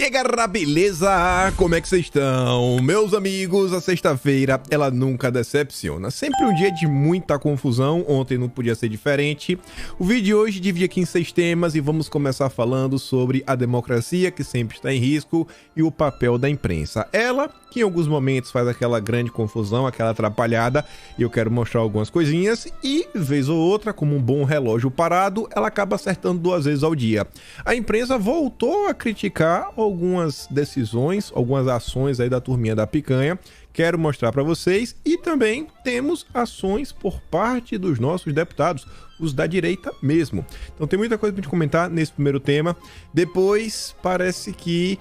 E aí, galera, beleza? Como é que vocês estão? Meus amigos, a sexta-feira, ela nunca decepciona. Sempre um dia de muita confusão, ontem não podia ser diferente. O vídeo de hoje divide aqui em 6 temas e vamos começar falando sobre a democracia, que sempre está em risco, e o papel da imprensa. Ela, que em alguns momentos faz aquela grande confusão, aquela atrapalhada, e eu quero mostrar algumas coisinhas, e, vez ou outra, como um bom relógio parado, ela acaba acertando 2 vezes ao dia. A imprensa voltou a criticar algumas decisões, algumas ações aí da turminha da picanha, quero mostrar para vocês, e também temos ações por parte dos nossos deputados, os da direita mesmo. Então tem muita coisa para gente comentar nesse primeiro tema. Depois parece que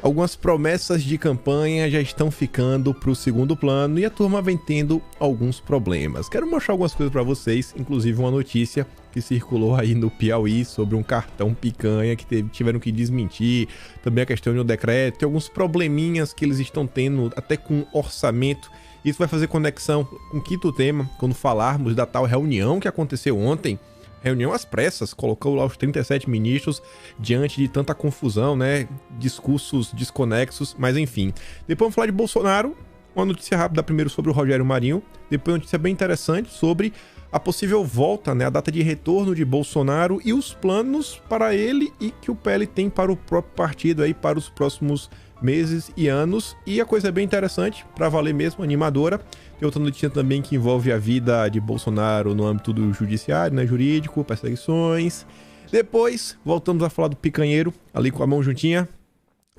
algumas promessas de campanha já estão ficando para o segundo plano e a turma vem tendo alguns problemas. Quero mostrar algumas coisas para vocês, inclusive uma notícia que circulou aí no Piauí sobre um cartão picanha que tiveram que desmentir, também a questão de um decreto, tem alguns probleminhas que eles estão tendo até com orçamento. Isso vai fazer conexão com o quinto tema, quando falarmos da tal reunião que aconteceu ontem. Reunião às pressas, colocou lá os 37 ministros diante de tanta confusão, né? Discursos desconexos, mas enfim. Depois vamos falar de Bolsonaro, uma notícia rápida primeiro sobre o Rogério Marinho, depois uma notícia bem interessante sobre a possível volta, né? A data de retorno de Bolsonaro e os planos para ele e que o PL tem para o próprio partido aí para os próximos meses e anos. E a coisa é bem interessante, para valer mesmo, animadora. Tem outra notícia também que envolve a vida de Bolsonaro no âmbito do judiciário, né, jurídico, perseguições. Depois, voltamos a falar do picanheiro, ali com a mão juntinha.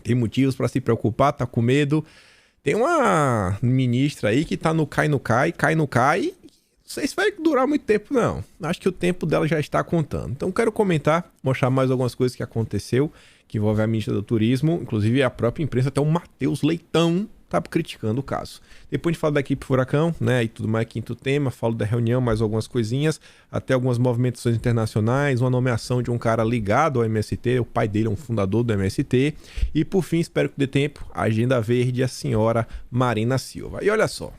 Tem motivos para se preocupar, tá com medo. Tem uma ministra aí que tá no cai, no cai, cai, no cai. Não sei se vai durar muito tempo, não. Acho que o tempo dela já está contando. Então, quero comentar, mostrar mais algumas coisas que aconteceu, que envolve a ministra do Turismo, inclusive a própria imprensa, até o Matheus Leitão tá criticando o caso. Depois a gente fala da equipe Furacão, né, e tudo mais, quinto tema, falo da reunião, mais algumas coisinhas, até algumas movimentações internacionais, uma nomeação de um cara ligado ao MST, o pai dele é um fundador do MST, e por fim, espero que dê tempo, a Agenda Verde e a senhora Marina Silva. E olha só,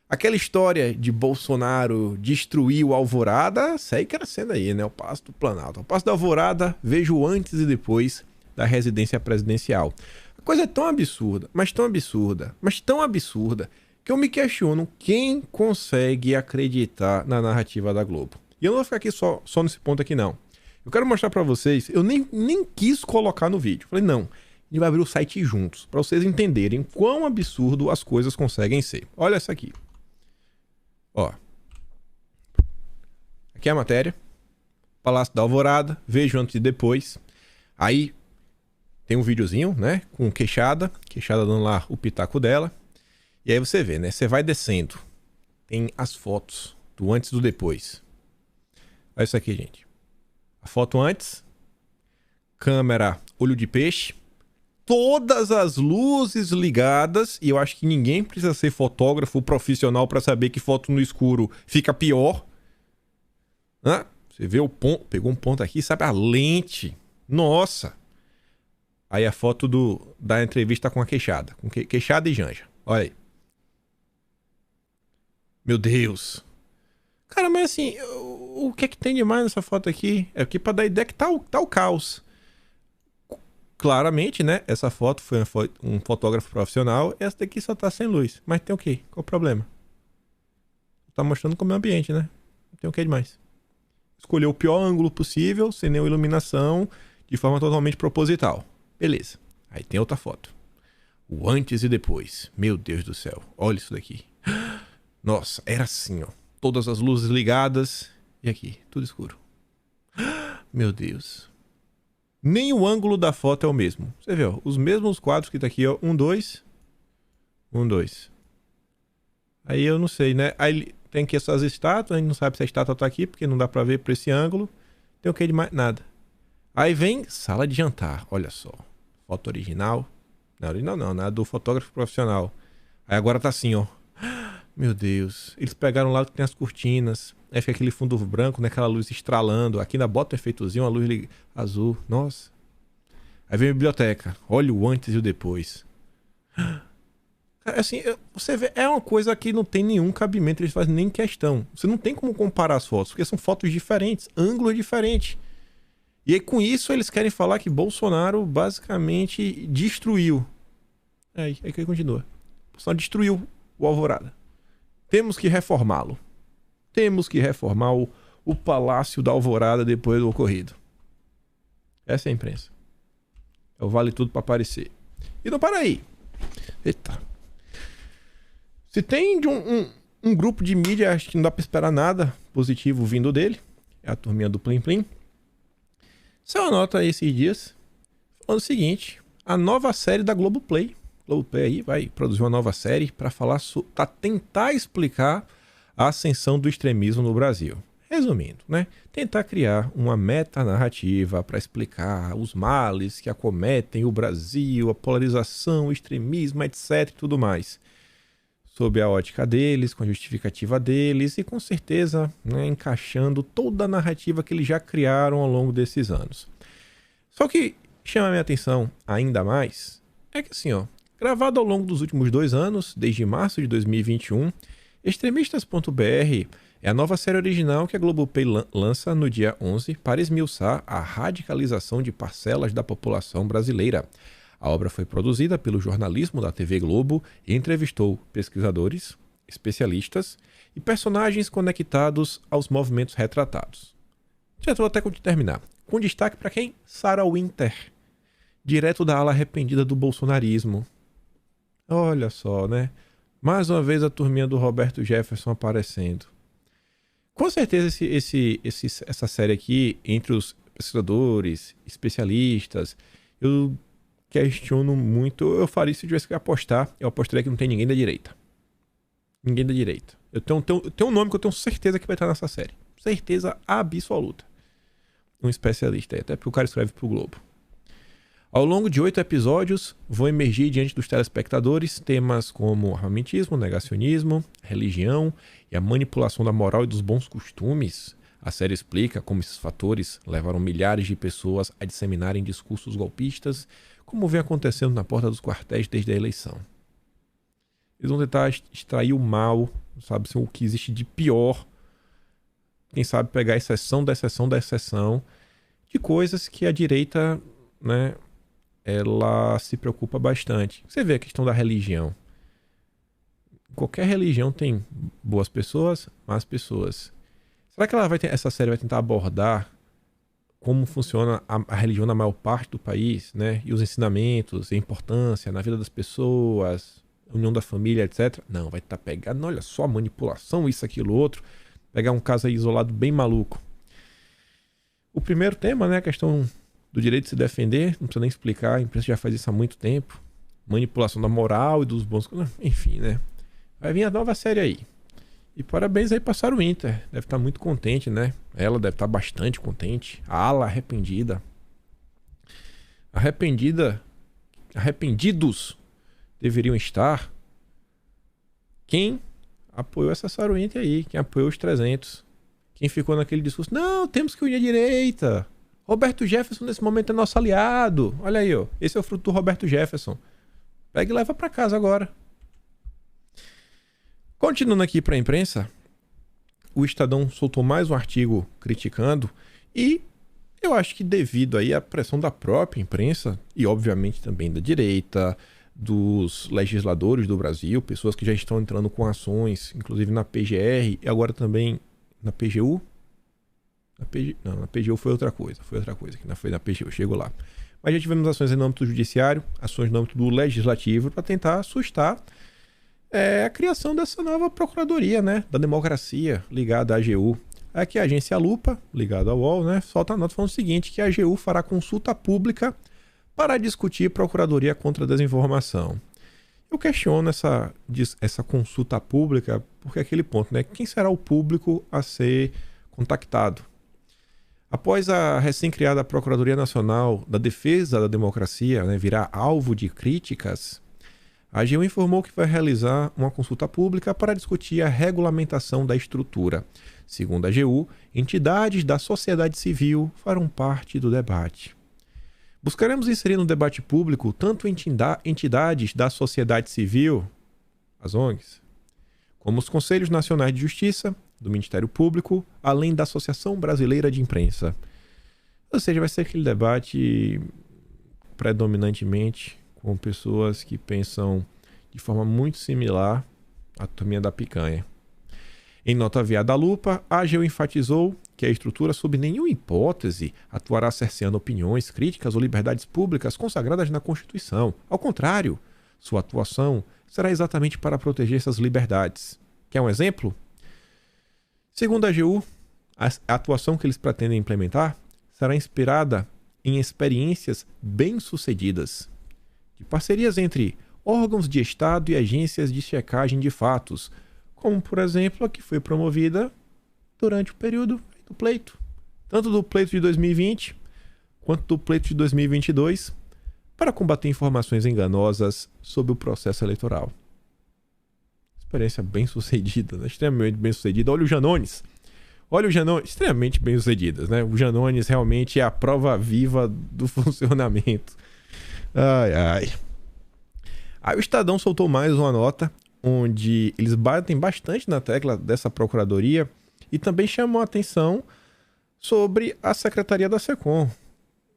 aquela história de Bolsonaro destruir o Alvorada, segue crescendo aí, né, o Paço do Planalto. O Paço da Alvorada, vejo o antes e depois da residência presidencial. A coisa é tão absurda, mas tão absurda, mas tão absurda, que eu me questiono quem consegue acreditar na narrativa da Globo. E eu não vou ficar aqui só nesse ponto aqui, não. Eu quero mostrar pra vocês, eu nem quis colocar no vídeo. Falei, não, a gente vai abrir o site juntos, pra vocês entenderem quão absurdo as coisas conseguem ser. Olha essa aqui. Ó. Aqui é a matéria. Palácio da Alvorada, vejo antes e depois. Aí tem um videozinho, né, com Queixada dando lá o pitaco dela. E aí você vê, né, você vai descendo. Tem as fotos do antes e do depois. Olha isso aqui, gente. A foto antes. Câmera olho de peixe. Todas as luzes ligadas. E eu acho que ninguém precisa ser fotógrafo profissional para saber que foto no escuro fica pior. Hã? Você vê o ponto. Pegou um ponto aqui, sabe? A lente. Nossa. Aí a foto da entrevista com a Queixada. Com Queixada e Janja. Olha aí. Meu Deus. Cara, mas assim, o que é que tem de mais nessa foto aqui? É aqui pra dar ideia que tá o caos. Claramente, né? Essa foto foi um fotógrafo profissional. Essa daqui só tá sem luz. Mas tem o quê? Qual o problema? Tá mostrando como é o ambiente, né? Não tem o que demais. Escolheu o pior ângulo possível, sem nenhuma iluminação, de forma totalmente proposital. Beleza. Aí tem outra foto. O antes e depois. Meu Deus do céu. Olha isso daqui. Nossa, era assim, ó. Todas as luzes ligadas. E aqui, tudo escuro. Meu Deus. Nem o ângulo da foto é o mesmo. Você vê, ó. Os mesmos quadros que tá aqui, ó. 1, 2. 1, 2. Aí eu não sei, né? Aí tem aqui essas estátuas. A gente não sabe se a estátua tá aqui, porque não dá pra ver por esse ângulo. Tem o que de mais? Nada. Aí vem sala de jantar. Olha só. Foto original. Não, original não, é do fotógrafo profissional. Aí agora tá assim, ó. Meu Deus. Eles pegaram lá que tem as cortinas. Aí fica aquele fundo branco, né? Aquela luz estralando. Aqui ainda bota um efeitozinho, uma luz azul. Nossa. Aí vem a biblioteca. Olha o antes e o depois. Assim, você vê, é uma coisa que não tem nenhum cabimento. Eles fazem nem questão. Você não tem como comparar as fotos, porque são fotos diferentes, ângulos diferentes. E aí, com isso, eles querem falar que Bolsonaro basicamente destruiu. Aí que ele continua. Bolsonaro destruiu o Alvorada. Temos que reformá-lo. Temos que reformar o Palácio da Alvorada depois do ocorrido. Essa é a imprensa. É o vale tudo para aparecer. E não para aí. Eita. Se tem de um grupo de mídia, acho que não dá para esperar nada positivo vindo dele. É a turminha do Plim Plim. Saiu uma nota aí esses dias falando o seguinte: a nova série da Globoplay. Globoplay aí vai produzir uma nova série para falar, para tentar explicar a ascensão do extremismo no Brasil. Resumindo, né? Tentar criar uma metanarrativa para explicar os males que acometem o Brasil, a polarização, o extremismo, etc. e tudo mais. Sob a ótica deles, com a justificativa deles e com certeza, né, encaixando toda a narrativa que eles já criaram ao longo desses anos. Só que chama a minha atenção ainda mais é que assim, ó, gravado ao longo dos últimos 2 anos, desde março de 2021, Extremistas.br é a nova série original que a Globoplay lança no dia 11 para esmiuçar a radicalização de parcelas da população brasileira. A obra foi produzida pelo jornalismo da TV Globo e entrevistou pesquisadores, especialistas e personagens conectados aos movimentos retratados. Já estou até com terminar. Com destaque para quem? Sarah Winter, direto da ala arrependida do bolsonarismo. Olha só, né? Mais uma vez a turminha do Roberto Jefferson aparecendo. Com certeza essa série aqui, entre os pesquisadores, especialistas, eu questiono muito. Eu faria isso se eu tivesse que apostar. Eu apostaria que não tem ninguém da direita. Ninguém da direita. Eu tenho um nome que eu tenho certeza que vai estar nessa série. Certeza absoluta. Um especialista aí, até porque o cara escreve pro Globo. Ao longo de 8 episódios, vão emergir diante dos telespectadores temas como armamentismo, negacionismo, religião e a manipulação da moral e dos bons costumes. A série explica como esses fatores levaram milhares de pessoas a disseminarem discursos golpistas, como vem acontecendo na porta dos quartéis desde a eleição. Eles vão tentar extrair o mal, sabe, o que existe de pior. Quem sabe pegar a exceção da exceção da exceção de coisas que a direita, né, ela se preocupa bastante. Você vê a questão da religião. Qualquer religião tem boas pessoas, más pessoas. Será que essa série vai tentar abordar como funciona a religião na maior parte do país, né? E os ensinamentos, a importância na vida das pessoas, a união da família, etc. Não, vai estar pegando, olha só, manipulação, isso, aquilo, outro. Pegar um caso aí isolado bem maluco. O primeiro tema, né, a questão do direito de se defender, não precisa nem explicar, a imprensa já faz isso há muito tempo. Manipulação da moral e dos bons... Enfim, né? Vai vir a nova série aí. E parabéns aí pra Sarah Winter. Deve estar muito contente, né? Ela deve estar bastante contente. A ala arrependida. Arrependidos deveriam estar quem apoiou essa Sarah Winter aí, quem apoiou os 300. Quem ficou naquele discurso, não, temos que unir a direita. Roberto Jefferson nesse momento é nosso aliado. Olha aí, ó. Esse é o fruto do Roberto Jefferson. Pega e leva pra casa agora. Continuando aqui pra imprensa, o Estadão soltou mais um artigo criticando e eu acho que devido aí à pressão da própria imprensa e obviamente também da direita, dos legisladores do Brasil, pessoas que já estão entrando com ações, inclusive na PGR e agora também na PGU. Na PGU foi outra coisa, que não foi na PGU, chego lá. Mas já tivemos ações no âmbito judiciário, ações no âmbito do legislativo para tentar assustar a criação dessa nova procuradoria, né, da democracia ligada à AGU. Aqui a agência Lupa, ligada ao UOL, né, solta a nota falando o seguinte, que a AGU fará consulta pública para discutir procuradoria contra a desinformação. Eu questiono essa consulta pública, porque é aquele ponto, né, quem será o público a ser contactado? Após a recém-criada Procuradoria Nacional da Defesa da Democracia, né, virar alvo de críticas, a AGU informou que vai realizar uma consulta pública para discutir a regulamentação da estrutura. Segundo a AGU, entidades da sociedade civil farão parte do debate. Buscaremos inserir no debate público tanto entidades da sociedade civil, as ONGs, como os Conselhos Nacionais de Justiça, do Ministério Público, além da Associação Brasileira de Imprensa. Ou seja, vai ser aquele debate predominantemente com pessoas que pensam de forma muito similar à turminha da picanha. Em nota via da lupa, a AGU enfatizou que a estrutura, sob nenhuma hipótese, atuará cerceando opiniões, críticas ou liberdades públicas consagradas na Constituição. Ao contrário, sua atuação será exatamente para proteger essas liberdades. Quer um exemplo? Segundo a AGU, a atuação que eles pretendem implementar será inspirada em experiências bem-sucedidas, de parcerias entre órgãos de Estado e agências de checagem de fatos, como, por exemplo, a que foi promovida durante o período do pleito, tanto do pleito de 2020 quanto do pleito de 2022, para combater informações enganosas sobre o processo eleitoral. Experiência bem-sucedida, né? Extremamente bem-sucedida. Olha o Janones, extremamente bem-sucedidas, né? O Janones realmente é a prova viva do funcionamento. Aí o Estadão soltou mais uma nota onde eles batem bastante na tecla dessa procuradoria e também chamam a atenção sobre a Secretaria da SECOM,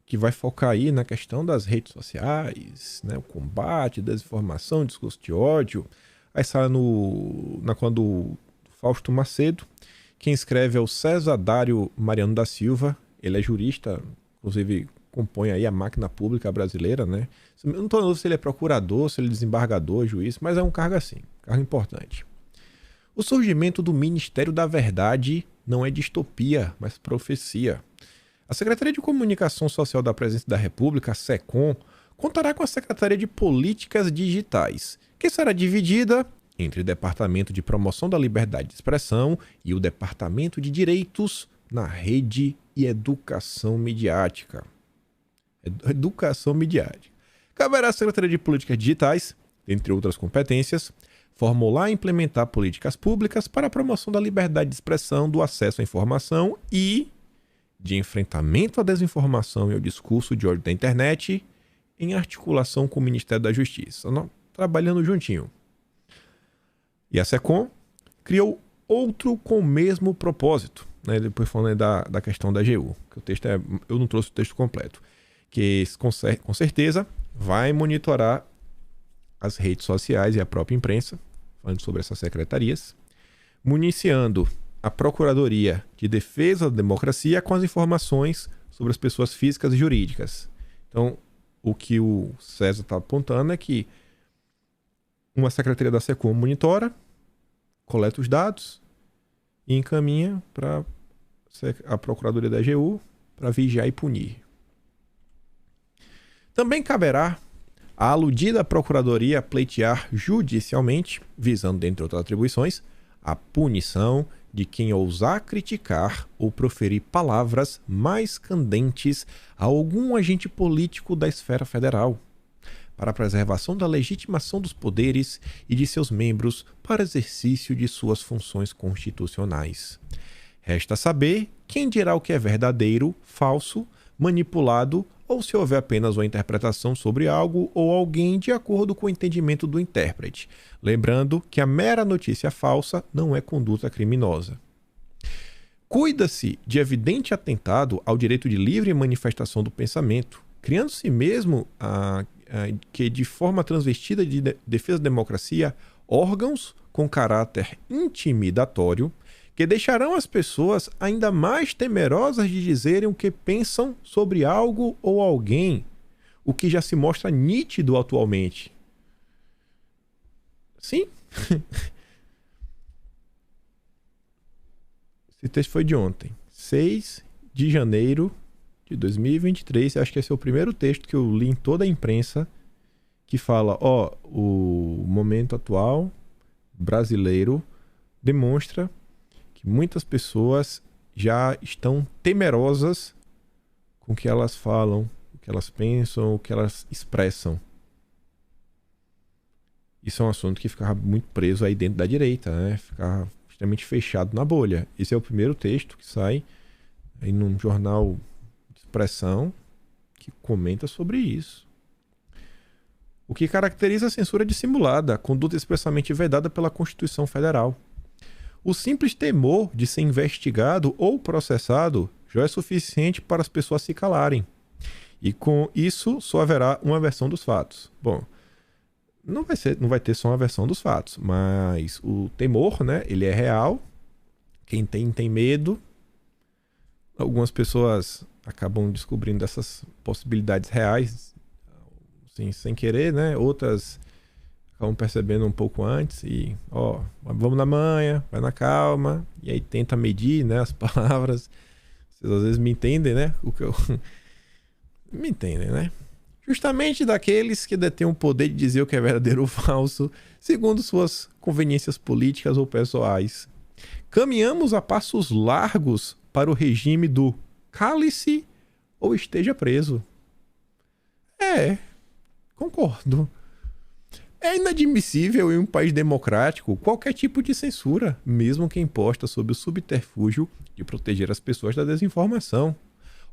que vai focar aí na questão das redes sociais, né, o combate, desinformação, discurso de ódio. Aí sai na conta do Fausto Macedo. Quem escreve é o César Dário Mariano da Silva. Ele é jurista, inclusive compõe aí a máquina pública brasileira, né? Eu não estou falando se ele é procurador, se ele é desembargador, juiz, mas é um cargo assim, cargo importante. O surgimento do Ministério da Verdade não é distopia, mas profecia. A Secretaria de Comunicação Social da Presidência da República, a SECOM, contará com a Secretaria de Políticas Digitais, que será dividida entre o Departamento de Promoção da Liberdade de Expressão e o Departamento de Direitos na Rede e Educação Midiática. Educação midiática. Caberá à Secretaria de Políticas Digitais, entre outras competências, formular e implementar políticas públicas para a promoção da liberdade de expressão, do acesso à informação e de enfrentamento à desinformação e ao discurso de ódio da internet, em articulação com o Ministério da Justiça, trabalhando juntinho. E a SECOM criou outro com o mesmo propósito, né? Depois falando da questão da AGU, que o texto eu não trouxe o texto completo, que com certeza vai monitorar as redes sociais e a própria imprensa, falando sobre essas secretarias, municiando a Procuradoria de Defesa da Democracia com as informações sobre as pessoas físicas e jurídicas. Então, o que o César está apontando é que uma secretaria da SECOM monitora, coleta os dados e encaminha para a Procuradoria da AGU para vigiar e punir. Também caberá à aludida Procuradoria pleitear judicialmente, visando, dentre outras atribuições, a punição de quem ousar criticar ou proferir palavras mais candentes a algum agente político da esfera federal, para a preservação da legitimação dos poderes e de seus membros para exercício de suas funções constitucionais. Resta saber quem dirá o que é verdadeiro, falso, manipulado ou se houver apenas uma interpretação sobre algo ou alguém de acordo com o entendimento do intérprete, lembrando que a mera notícia falsa não é conduta criminosa. Cuida-se de evidente atentado ao direito de livre manifestação do pensamento, criando-se mesmo que, de forma transvestida de defesa da democracia, órgãos com caráter intimidatório que deixarão as pessoas ainda mais temerosas de dizerem o que pensam sobre algo ou alguém, o que já se mostra nítido atualmente. Sim. Esse texto foi de ontem, 6 de janeiro de 2023. Acho que esse é o primeiro texto que eu li em toda a imprensa que fala, o momento atual brasileiro demonstra que muitas pessoas já estão temerosas com o que elas falam, o que elas pensam, o que elas expressam. Isso é um assunto que ficava muito preso aí dentro da direita, né? Ficava extremamente fechado na bolha. Esse é o primeiro texto que sai aí num jornal de expressão que comenta sobre isso. O que caracteriza a censura dissimulada, a conduta expressamente vedada pela Constituição Federal. O simples temor de ser investigado ou processado já é suficiente para as pessoas se calarem. E com isso só haverá uma versão dos fatos. Bom, não vai ter só uma versão dos fatos, mas o temor, né, ele é real. Quem tem medo. Algumas pessoas acabam descobrindo dessas possibilidades reais, assim, sem querer, né? Outras acabam percebendo um pouco antes e, vamos na manha, vai na calma, e aí tenta medir, né, as palavras. Vocês às vezes me entendem, né? Me entendem, né? Justamente daqueles que detêm o poder de dizer o que é verdadeiro ou falso, segundo suas conveniências políticas ou pessoais. Caminhamos a passos largos para o regime do cale-se ou esteja preso. Concordo. É inadmissível em um país democrático qualquer tipo de censura, mesmo que imposta sob o subterfúgio de proteger as pessoas da desinformação.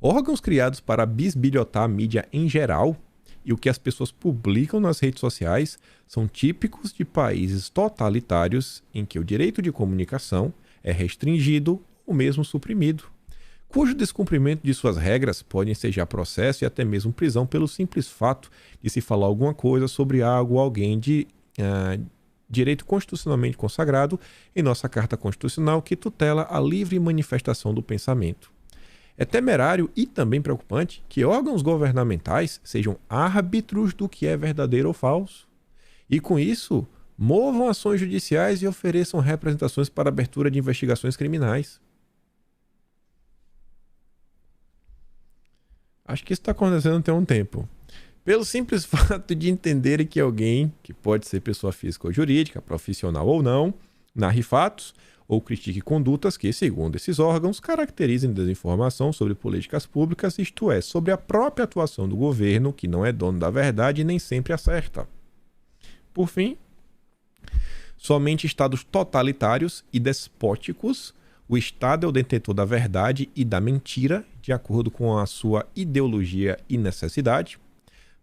Órgãos criados para bisbilhotar a mídia em geral e o que as pessoas publicam nas redes sociais são típicos de países totalitários em que o direito de comunicação é restringido ou mesmo suprimido, cujo descumprimento de suas regras pode ensejar processo e até mesmo prisão pelo simples fato de se falar alguma coisa sobre algo ou alguém de direito constitucionalmente consagrado em nossa Carta Constitucional que tutela a livre manifestação do pensamento. É temerário e também preocupante que órgãos governamentais sejam árbitros do que é verdadeiro ou falso. E com isso, movam ações judiciais e ofereçam representações para abertura de investigações criminais. Acho que isso está acontecendo tem um tempo. Pelo simples fato de entenderem que alguém, que pode ser pessoa física ou jurídica, profissional ou não, narre fatos ou critique condutas que, segundo esses órgãos, caracterizem desinformação sobre políticas públicas, isto é, sobre a própria atuação do governo, que não é dono da verdade e nem sempre acerta. Por fim, somente estados totalitários e despóticos, o Estado é o detentor da verdade e da mentira, de acordo com a sua ideologia e necessidade.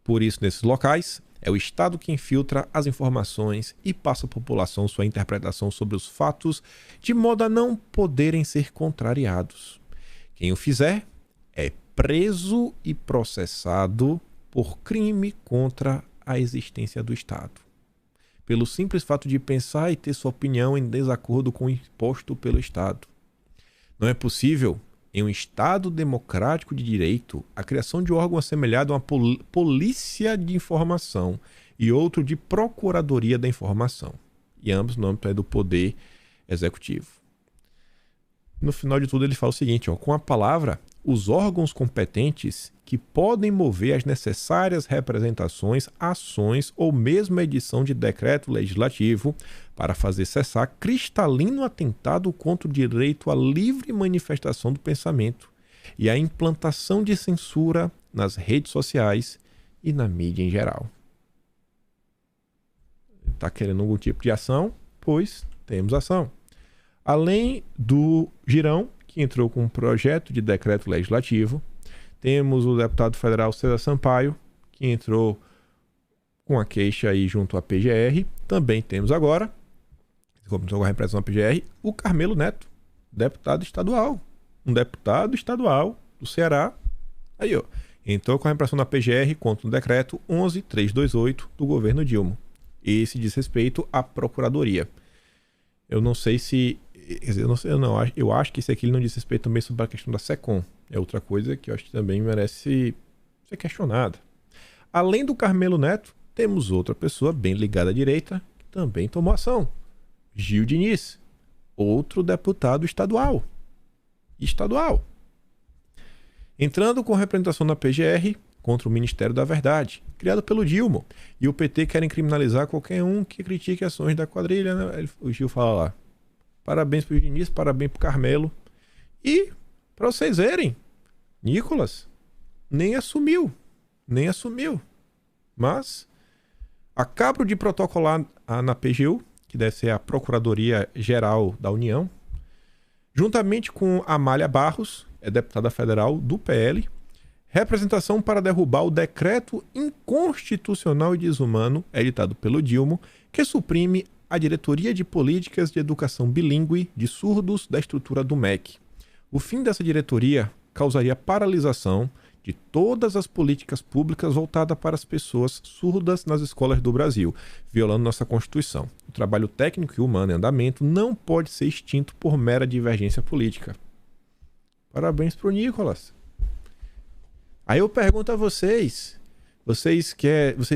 Por isso, nesses locais, é o Estado quem filtra as informações e passa à população sua interpretação sobre os fatos, de modo a não poderem ser contrariados. Quem o fizer é preso e processado por crime contra a existência do Estado, pelo simples fato de pensar e ter sua opinião em desacordo com o imposto pelo Estado. Não é possível, em um Estado democrático de direito, a criação de um órgão assemelhado a uma polícia de informação e outro de procuradoria da informação, e ambos no âmbito do poder executivo. No final de tudo ele fala o seguinte, com a palavra, os órgãos competentes que podem mover as necessárias representações, ações ou mesmo a edição de decreto legislativo para fazer cessar cristalino atentado contra o direito à livre manifestação do pensamento e a implantação de censura nas redes sociais e na mídia em geral. Está querendo algum tipo de ação? Pois temos ação. Além do Girão, que entrou com um projeto de decreto legislativo, temos o deputado federal César Sampaio, que entrou com a queixa aí junto à PGR. Também temos agora, começou com a repressão da PGR, o Carmelo Neto, deputado estadual. Um deputado estadual do Ceará. Aí, entrou com a repressão da PGR contra o decreto 11.328 do governo Dilma. Esse diz respeito à Procuradoria. Eu não sei se... Quer dizer, eu acho que esse aqui não diz respeito também sobre a questão da SECOM. É outra coisa que eu acho que também merece ser questionada. Além do Carmelo Neto, temos outra pessoa bem ligada à direita que também tomou ação. Gil Diniz, outro deputado estadual. Entrando com representação na PGR contra o Ministério da Verdade, criado pelo Dilma. E o PT querem criminalizar qualquer um que critique ações da quadrilha, né? O Gil fala lá. Parabéns pro Diniz, parabéns pro Carmelo. E, para vocês verem, Nicolas nem assumiu. Mas acabo de protocolar na PGU, que deve ser a Procuradoria Geral da União, juntamente com Amália Barros, é deputada federal do PL, representação para derrubar o decreto inconstitucional e desumano editado pelo Dilma, que suprime a Diretoria de Políticas de Educação Bilíngue de Surdos da estrutura do MEC. O fim dessa diretoria causaria paralisação de todas as políticas públicas voltadas para as pessoas surdas nas escolas do Brasil, violando nossa Constituição. O trabalho técnico e humano em andamento não pode ser extinto por mera divergência política. Parabéns pro Nicolas. Aí eu pergunto a vocês, vocês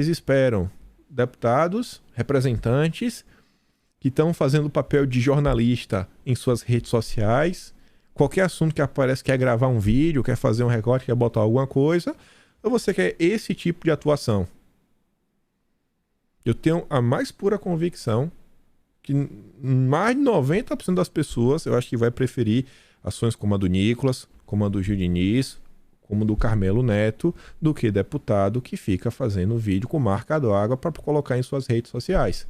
esperam deputados, representantes que estão fazendo o papel de jornalista em suas redes sociais, qualquer assunto que aparece, quer gravar um vídeo, quer fazer um recorte, quer botar alguma coisa, ou você quer esse tipo de atuação? Eu tenho a mais pura convicção que mais de 90% das pessoas, eu acho que vai preferir ações como a do Nicolas, como a do Gil Diniz, como do Carmelo Neto, do que deputado que fica fazendo vídeo com marca d'água para colocar em suas redes sociais.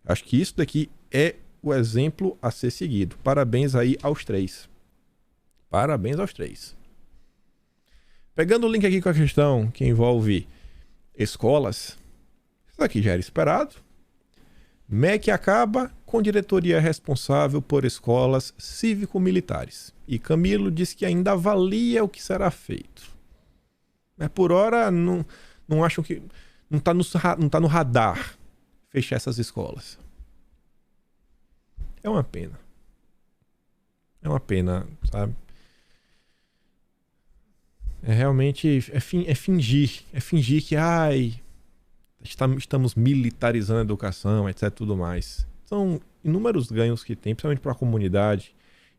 Acho que isso daqui é o exemplo a ser seguido. Parabéns aí aos três. Parabéns aos três. Pegando o link aqui com a questão que envolve escolas, isso aqui já era esperado. MEC acaba com diretoria responsável por escolas cívico-militares. E Camilo diz que ainda avalia o que será feito. Mas por hora não acham que não tá no radar fechar essas escolas. É uma pena. É uma pena, sabe? É realmente fingir que estamos militarizando a educação, etc, tudo mais. São inúmeros ganhos que tem, principalmente para a comunidade,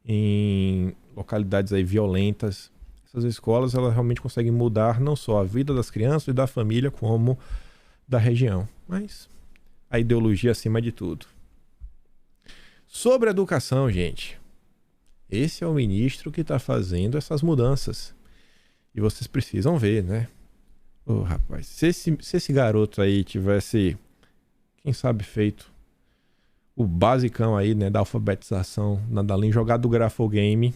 em localidades aí violentas. Essas escolas, elas realmente conseguem mudar não só a vida das crianças e da família, como da região. Mas a ideologia acima de tudo. Sobre a educação, gente, esse é o ministro que está fazendo essas mudanças. E vocês precisam ver, né? Ô, rapaz, se esse garoto aí tivesse, quem sabe, feito o basicão aí, né, da alfabetização na Dalim, jogado o Grafogame,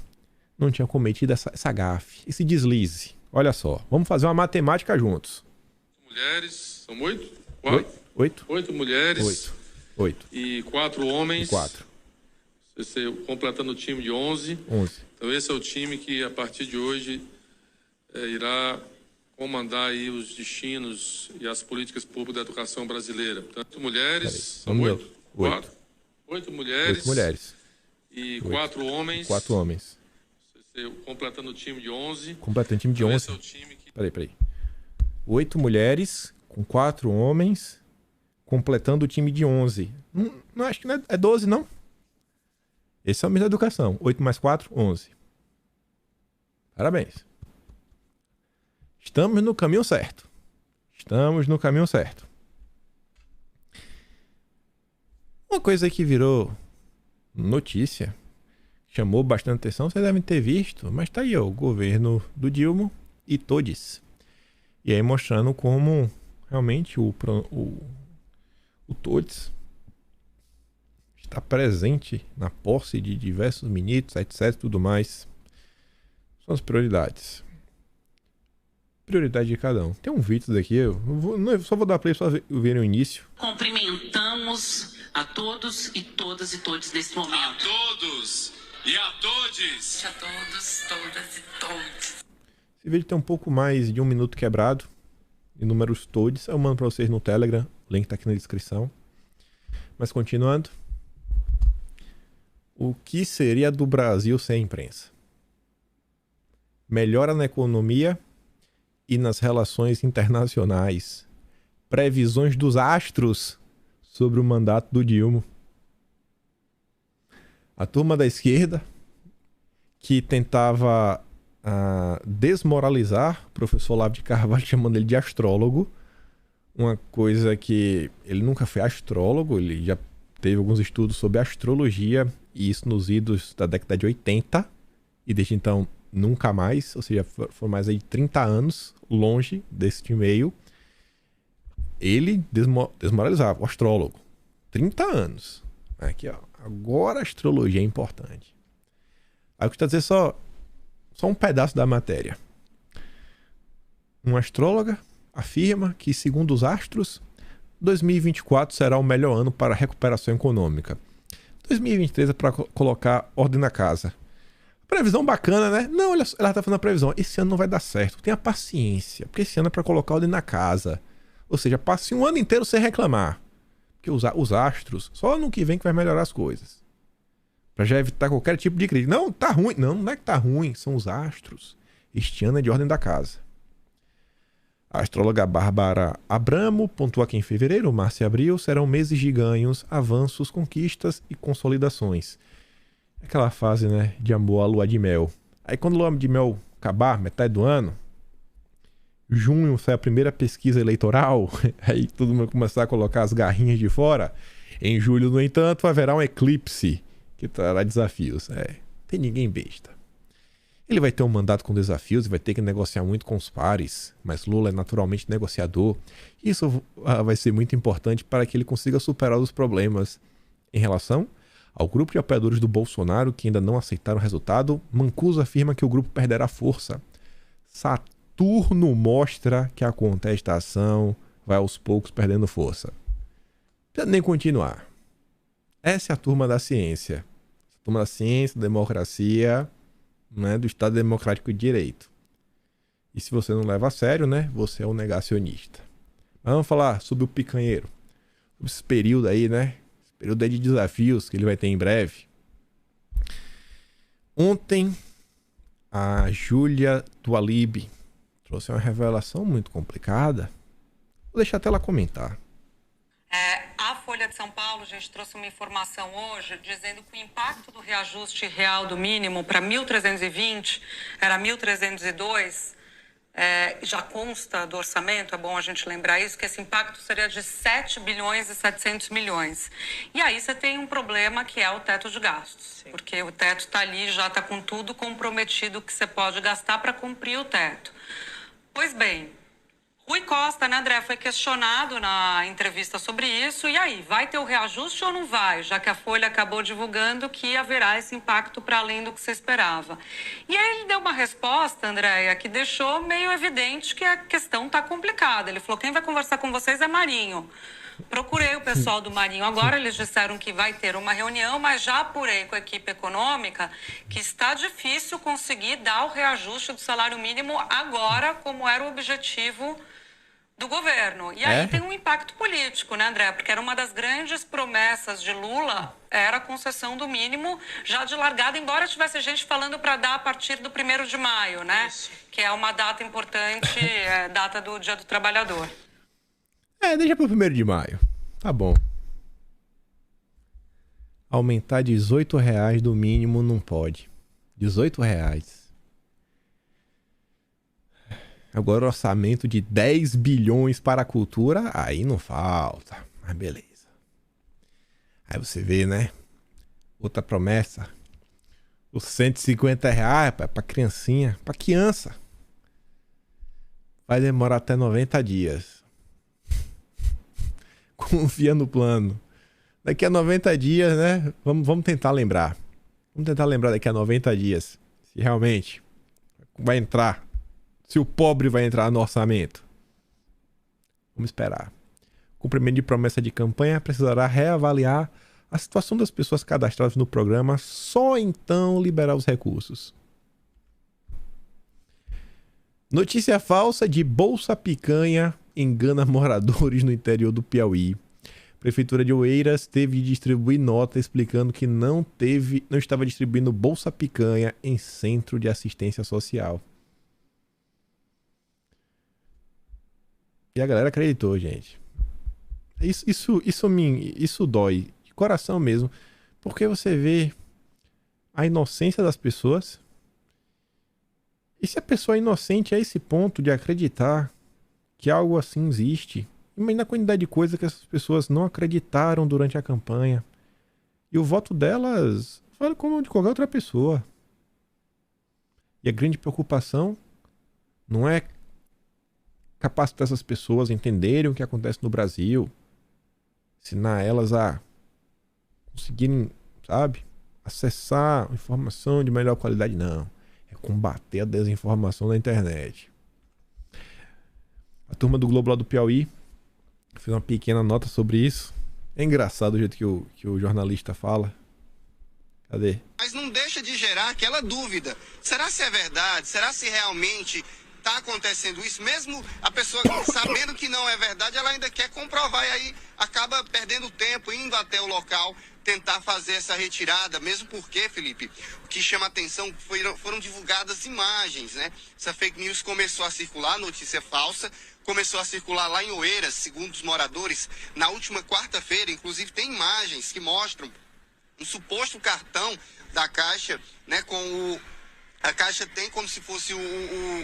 não tinha cometido essa gafe, esse deslize. Olha só, vamos fazer uma matemática juntos. Mulheres, são 8? 8? 8 mulheres. 8. E 4 homens. 4. Você completando o time de 11. 11. Então esse é o time que a partir de hoje irá comandar aí os destinos e as políticas públicas da educação brasileira. Portanto, mulheres, são 8. 8 mulheres. 8 mulheres. E 4 homens. 4 homens. Você completando o time de 11. Completando o time de 11. Esse é o time que... Peraí. 8 mulheres com 4 homens, completando o time de 11. Não acho que não é 12, não. Esse é o ministro da Educação. 8 mais 4, 11. Parabéns. Estamos no caminho certo. Estamos no caminho certo. Uma coisa que virou notícia, chamou bastante atenção, vocês devem ter visto, mas tá aí, ó, o governo do Dilma e todes. E aí mostrando como realmente o Todes está presente na posse de diversos ministros, etc, tudo mais. São as prioridades. Prioridade de cada um. Tem um vídeo daqui, eu só vou dar play só ver o início. Cumprimentamos a todos e todas e todos nesse momento. A todos e a todes. A todos, todas e todos. Esse vídeo tem um pouco mais de 1 minuto quebrado. Em números todos. Eu mando para vocês no Telegram. O link tá aqui na descrição. Mas continuando. O que seria do Brasil sem imprensa? Melhora na economia e nas relações internacionais. Previsões dos astros sobre o mandato do Dilma. A turma da esquerda que tentava desmoralizar o professor Olavo de Carvalho, chamando ele de astrólogo. Uma coisa que ele nunca foi astrólogo, ele já teve alguns estudos sobre astrologia, e isso nos idos da década de 80, e desde então nunca mais, ou seja, foram mais aí de 30 anos longe desse meio. Ele desmoralizava o astrólogo. 30 anos. Aqui, ó. Agora a astrologia é importante. Aí eu quero dizer só um pedaço da matéria. Uma astróloga afirma que, segundo os astros, 2024 será o melhor ano para a recuperação econômica. 2023 é para colocar ordem na casa. Previsão bacana, né? Não, olha só, ela tá falando a previsão. Esse ano não vai dar certo. Tenha paciência, porque esse ano é pra colocar ordem na casa. Ou seja, passe um ano inteiro sem reclamar. Porque os astros, só ano que vem que vai melhorar as coisas. Pra já evitar qualquer tipo de crítica. Não, tá ruim. Não, não é que tá ruim. São os astros. Este ano é de ordem da casa. A astróloga Bárbara Abramo pontua que em fevereiro, março e abril serão meses de ganhos, avanços, conquistas e consolidações. Aquela fase, né, de amor à lua de mel. Aí quando a lua de mel acabar, metade do ano, junho sai a primeira pesquisa eleitoral, aí todo mundo vai começar a colocar as garrinhas de fora. Em julho, no entanto, haverá um eclipse que trará desafios. Tem ninguém besta. Ele vai ter um mandato com desafios e vai ter que negociar muito com os pares, mas Lula é naturalmente negociador. Isso vai ser muito importante para que ele consiga superar os problemas. Em relação ao grupo de apoiadores do Bolsonaro que ainda não aceitaram o resultado, Mancuso afirma que o grupo perderá força. Saturno mostra que a contestação vai aos poucos perdendo força. Não precisa nem continuar. Essa é a turma da ciência. A turma da ciência, da democracia, né, do Estado Democrático de Direito. E se você não leva a sério, né, você é um negacionista. Mas vamos falar sobre o picanheiro. Sobre esse período aí, né? Esse período aí de desafios que ele vai ter em breve. Ontem, a Júlia Tualib trouxe uma revelação muito complicada. Vou deixar até ela comentar. A Folha de São Paulo, a gente trouxe uma informação hoje dizendo que o impacto do reajuste real do mínimo para 1.320 era 1.302, já consta do orçamento, é bom a gente lembrar isso, que esse impacto seria de 7 bilhões e 700 milhões. E aí você tem um problema que é o teto de gastos, sim, porque o teto está ali, já está com tudo comprometido que você pode gastar para cumprir o teto. Pois bem, Rui Costa, né, André, foi questionado na entrevista sobre isso. E aí, vai ter o reajuste ou não vai? Já que a Folha acabou divulgando que haverá esse impacto para além do que você esperava. E aí ele deu uma resposta, Andréia, que deixou meio evidente que a questão está complicada. Ele falou, quem vai conversar com vocês é Marinho. Procurei o pessoal do Marinho agora, eles disseram que vai ter uma reunião, mas já apurei com a equipe econômica que está difícil conseguir dar o reajuste do salário mínimo agora, como era o objetivo do governo. E aí tem um impacto político, né, André? Porque era uma das grandes promessas de Lula, era a concessão do mínimo já de largada, embora tivesse gente falando para dar a partir do 1º de maio, né? Isso. Que é uma data importante, data do Dia do Trabalhador. Deixa pro 1º de maio. Tá bom. Aumentar R$18 do mínimo não pode. R$18. Agora o orçamento de 10 bilhões para a cultura, aí não falta. Mas beleza. Aí você vê, né? Outra promessa. Os R$150 pra criancinha. Pra criança. Vai demorar até 90 dias. Confia no plano. Daqui a 90 dias, né? Vamos tentar lembrar. Vamos tentar lembrar daqui a 90 dias. Se realmente vai entrar. Se o pobre vai entrar no orçamento. Vamos esperar. O cumprimento de promessa de campanha precisará reavaliar a situação das pessoas cadastradas no programa, só então liberar os recursos. Notícia falsa de Bolsa Picanha engana moradores no interior do Piauí. Prefeitura de Oeiras teve de distribuir nota explicando que não estava distribuindo Bolsa Picanha em centro de assistência social. E a galera acreditou, gente. Isso dói. De coração mesmo. Porque você vê a inocência das pessoas. E se a pessoa é inocente a esse ponto de acreditar que algo assim existe, imagina a quantidade de coisa que essas pessoas não acreditaram durante a campanha. E o voto delas vale como de qualquer outra pessoa. E a grande preocupação não é capacitar essas pessoas a entenderem o que acontece no Brasil, ensinar elas a conseguirem, sabe, acessar informação de melhor qualidade, não. É combater a desinformação na internet. A turma do Globo lá do Piauí fez uma pequena nota sobre isso. É engraçado o jeito que o jornalista fala. Cadê? Mas não deixa de gerar aquela dúvida. Será se é verdade? Será se realmente está acontecendo isso? Mesmo a pessoa sabendo que não é verdade, ela ainda quer comprovar e aí acaba perdendo tempo, indo até o local, tentar fazer essa retirada, mesmo porque, Felipe, o que chama atenção foram divulgadas imagens, né? Essa fake news começou a circular, notícia falsa, começou a circular lá em Oeiras, segundo os moradores, na última quarta-feira. Inclusive tem imagens que mostram um suposto cartão da Caixa, né, a Caixa tem como se fosse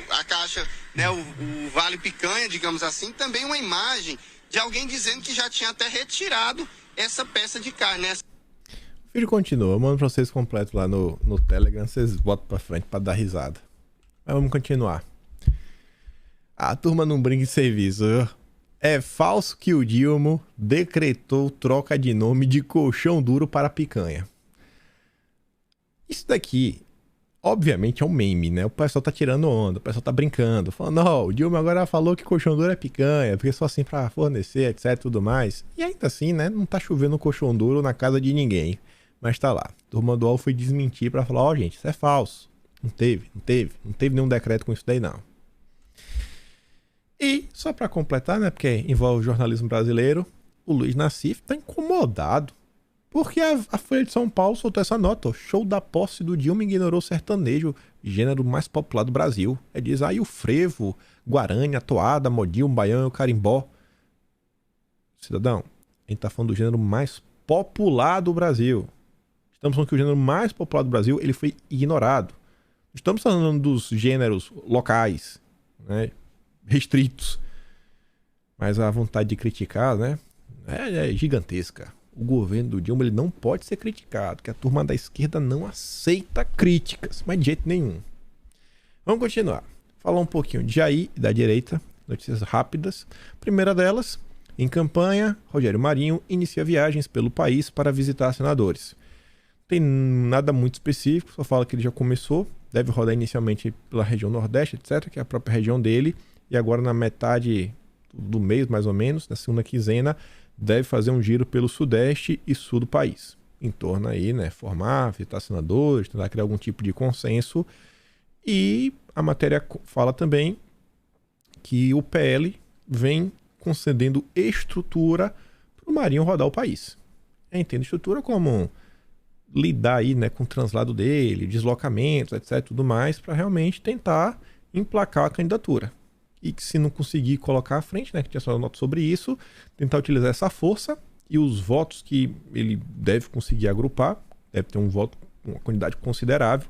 a Caixa, né, o Vale Picanha, digamos assim, também uma imagem de alguém dizendo que já tinha até retirado essa peça de carne, né? O vídeo continua, eu mando pra vocês completo lá no Telegram, vocês botam pra frente pra dar risada. Mas vamos continuar. A turma não brinca de serviço. É falso que o Dilma decretou troca de nome de colchão duro para picanha. Isso daqui, obviamente, é um meme, né? O pessoal tá tirando onda, o pessoal tá brincando, falando, não, o Dilma agora falou que colchão duro é picanha, porque só assim pra fornecer, etc, tudo mais. E ainda assim, né, não tá chovendo colchão duro na casa de ninguém. Mas tá lá. A turma do UOL foi desmentir pra falar, ó, gente, isso é falso. Não teve nenhum decreto com isso daí, não. E, só pra completar, né, porque envolve o jornalismo brasileiro, o Luiz Nassif tá incomodado. Porque a Folha de São Paulo soltou essa nota, ó, show da posse do Dilma ignorou o sertanejo, gênero mais popular do Brasil. É diz aí o frevo, guarani, a toada, modinho, baião e o carimbó. Cidadão, a gente tá falando do gênero mais popular do Brasil. Estamos falando que o gênero mais popular do Brasil, ele foi ignorado. Estamos falando dos gêneros locais, né, restritos. Mas a vontade de criticar, né, é gigantesca. O governo do Dilma, ele não pode ser criticado, que a turma da esquerda não aceita críticas, mas de jeito nenhum. Vamos continuar. Falar um pouquinho de Jair e da direita, notícias rápidas. Primeira delas, em campanha, Rogério Marinho inicia viagens pelo país para visitar senadores. Não tem nada muito específico, só fala que ele já começou, deve rodar inicialmente pela região Nordeste, etc., que é a própria região dele, e agora na metade do mês, mais ou menos, na segunda quinzena, deve fazer um giro pelo Sudeste e Sul do país. Em torno aí, né, formar, visitar senadores, tentar criar algum tipo de consenso. E a matéria fala também que o PL vem concedendo estrutura para o Marinho rodar o país. Entende estrutura como lidar aí, né, com o translado dele, deslocamentos, etc, tudo mais, para realmente tentar emplacar a candidatura. E que se não conseguir colocar à frente, né, que tinha só nota sobre isso, tentar utilizar essa força e os votos que ele deve conseguir agrupar, deve ter um voto, uma quantidade considerável,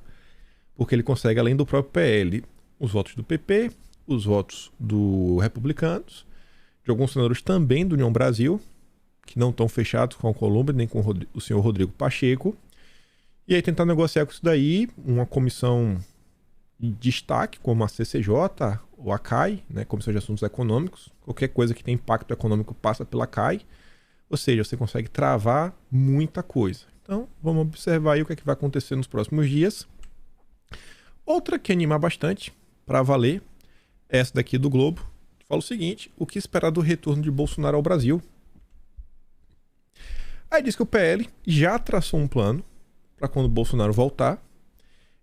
porque ele consegue, além do próprio PL, os votos do PP, os votos do Republicanos, de alguns senadores também do União Brasil, que não estão fechados com a Colômbia, nem com o senhor Rodrigo Pacheco, e aí tentar negociar com isso daí, uma comissão de destaque, como a CCJ, ou a CAI, né, Comissão de Assuntos Econômicos. Qualquer coisa que tem impacto econômico passa pela CAI. Ou seja, você consegue travar muita coisa. Então, vamos observar aí o que é que vai acontecer nos próximos dias. Outra que anima bastante, para valer, é essa daqui do Globo. Fala o seguinte, o que esperar do retorno de Bolsonaro ao Brasil? Aí diz que o PL já traçou um plano para quando Bolsonaro voltar.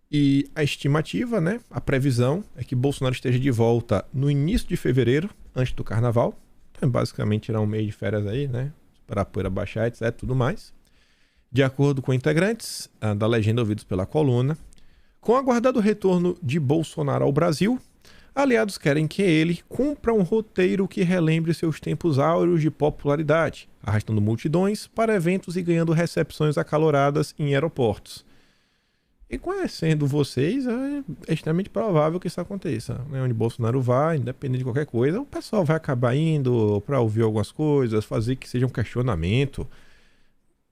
E a estimativa, né, a previsão é que Bolsonaro esteja de volta no início de fevereiro, antes do carnaval. Então, basicamente, tirar um mês de férias aí, né, para a poeira baixar, etc, tudo mais. De acordo com integrantes da legenda ouvidos pela coluna, com o aguardado retorno de Bolsonaro ao Brasil, aliados querem que ele cumpra um roteiro que relembre seus tempos áureos de popularidade, arrastando multidões para eventos e ganhando recepções acaloradas em aeroportos. E conhecendo vocês, é extremamente provável que isso aconteça. Né? Onde Bolsonaro vai, independente de qualquer coisa, o pessoal vai acabar indo para ouvir algumas coisas, fazer que seja um questionamento.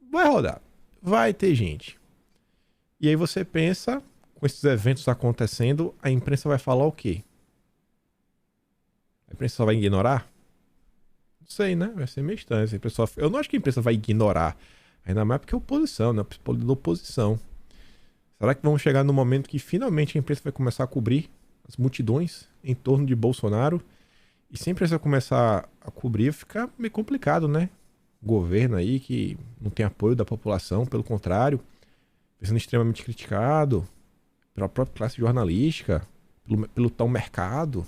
Vai rodar. Vai ter gente. E aí você pensa, com esses eventos acontecendo, a imprensa vai falar o quê? A imprensa só vai ignorar? Não sei, né? Vai ser meio estranho. Eu não acho que a imprensa vai ignorar. Ainda mais porque é oposição, né? Da oposição. Será que vamos chegar no momento que finalmente a imprensa vai começar a cobrir as multidões em torno de Bolsonaro? E se a imprensa começar a cobrir, fica meio complicado, né? Governo aí que não tem apoio da população, pelo contrário. sendo extremamente criticado pela própria classe jornalística, pelo tal mercado.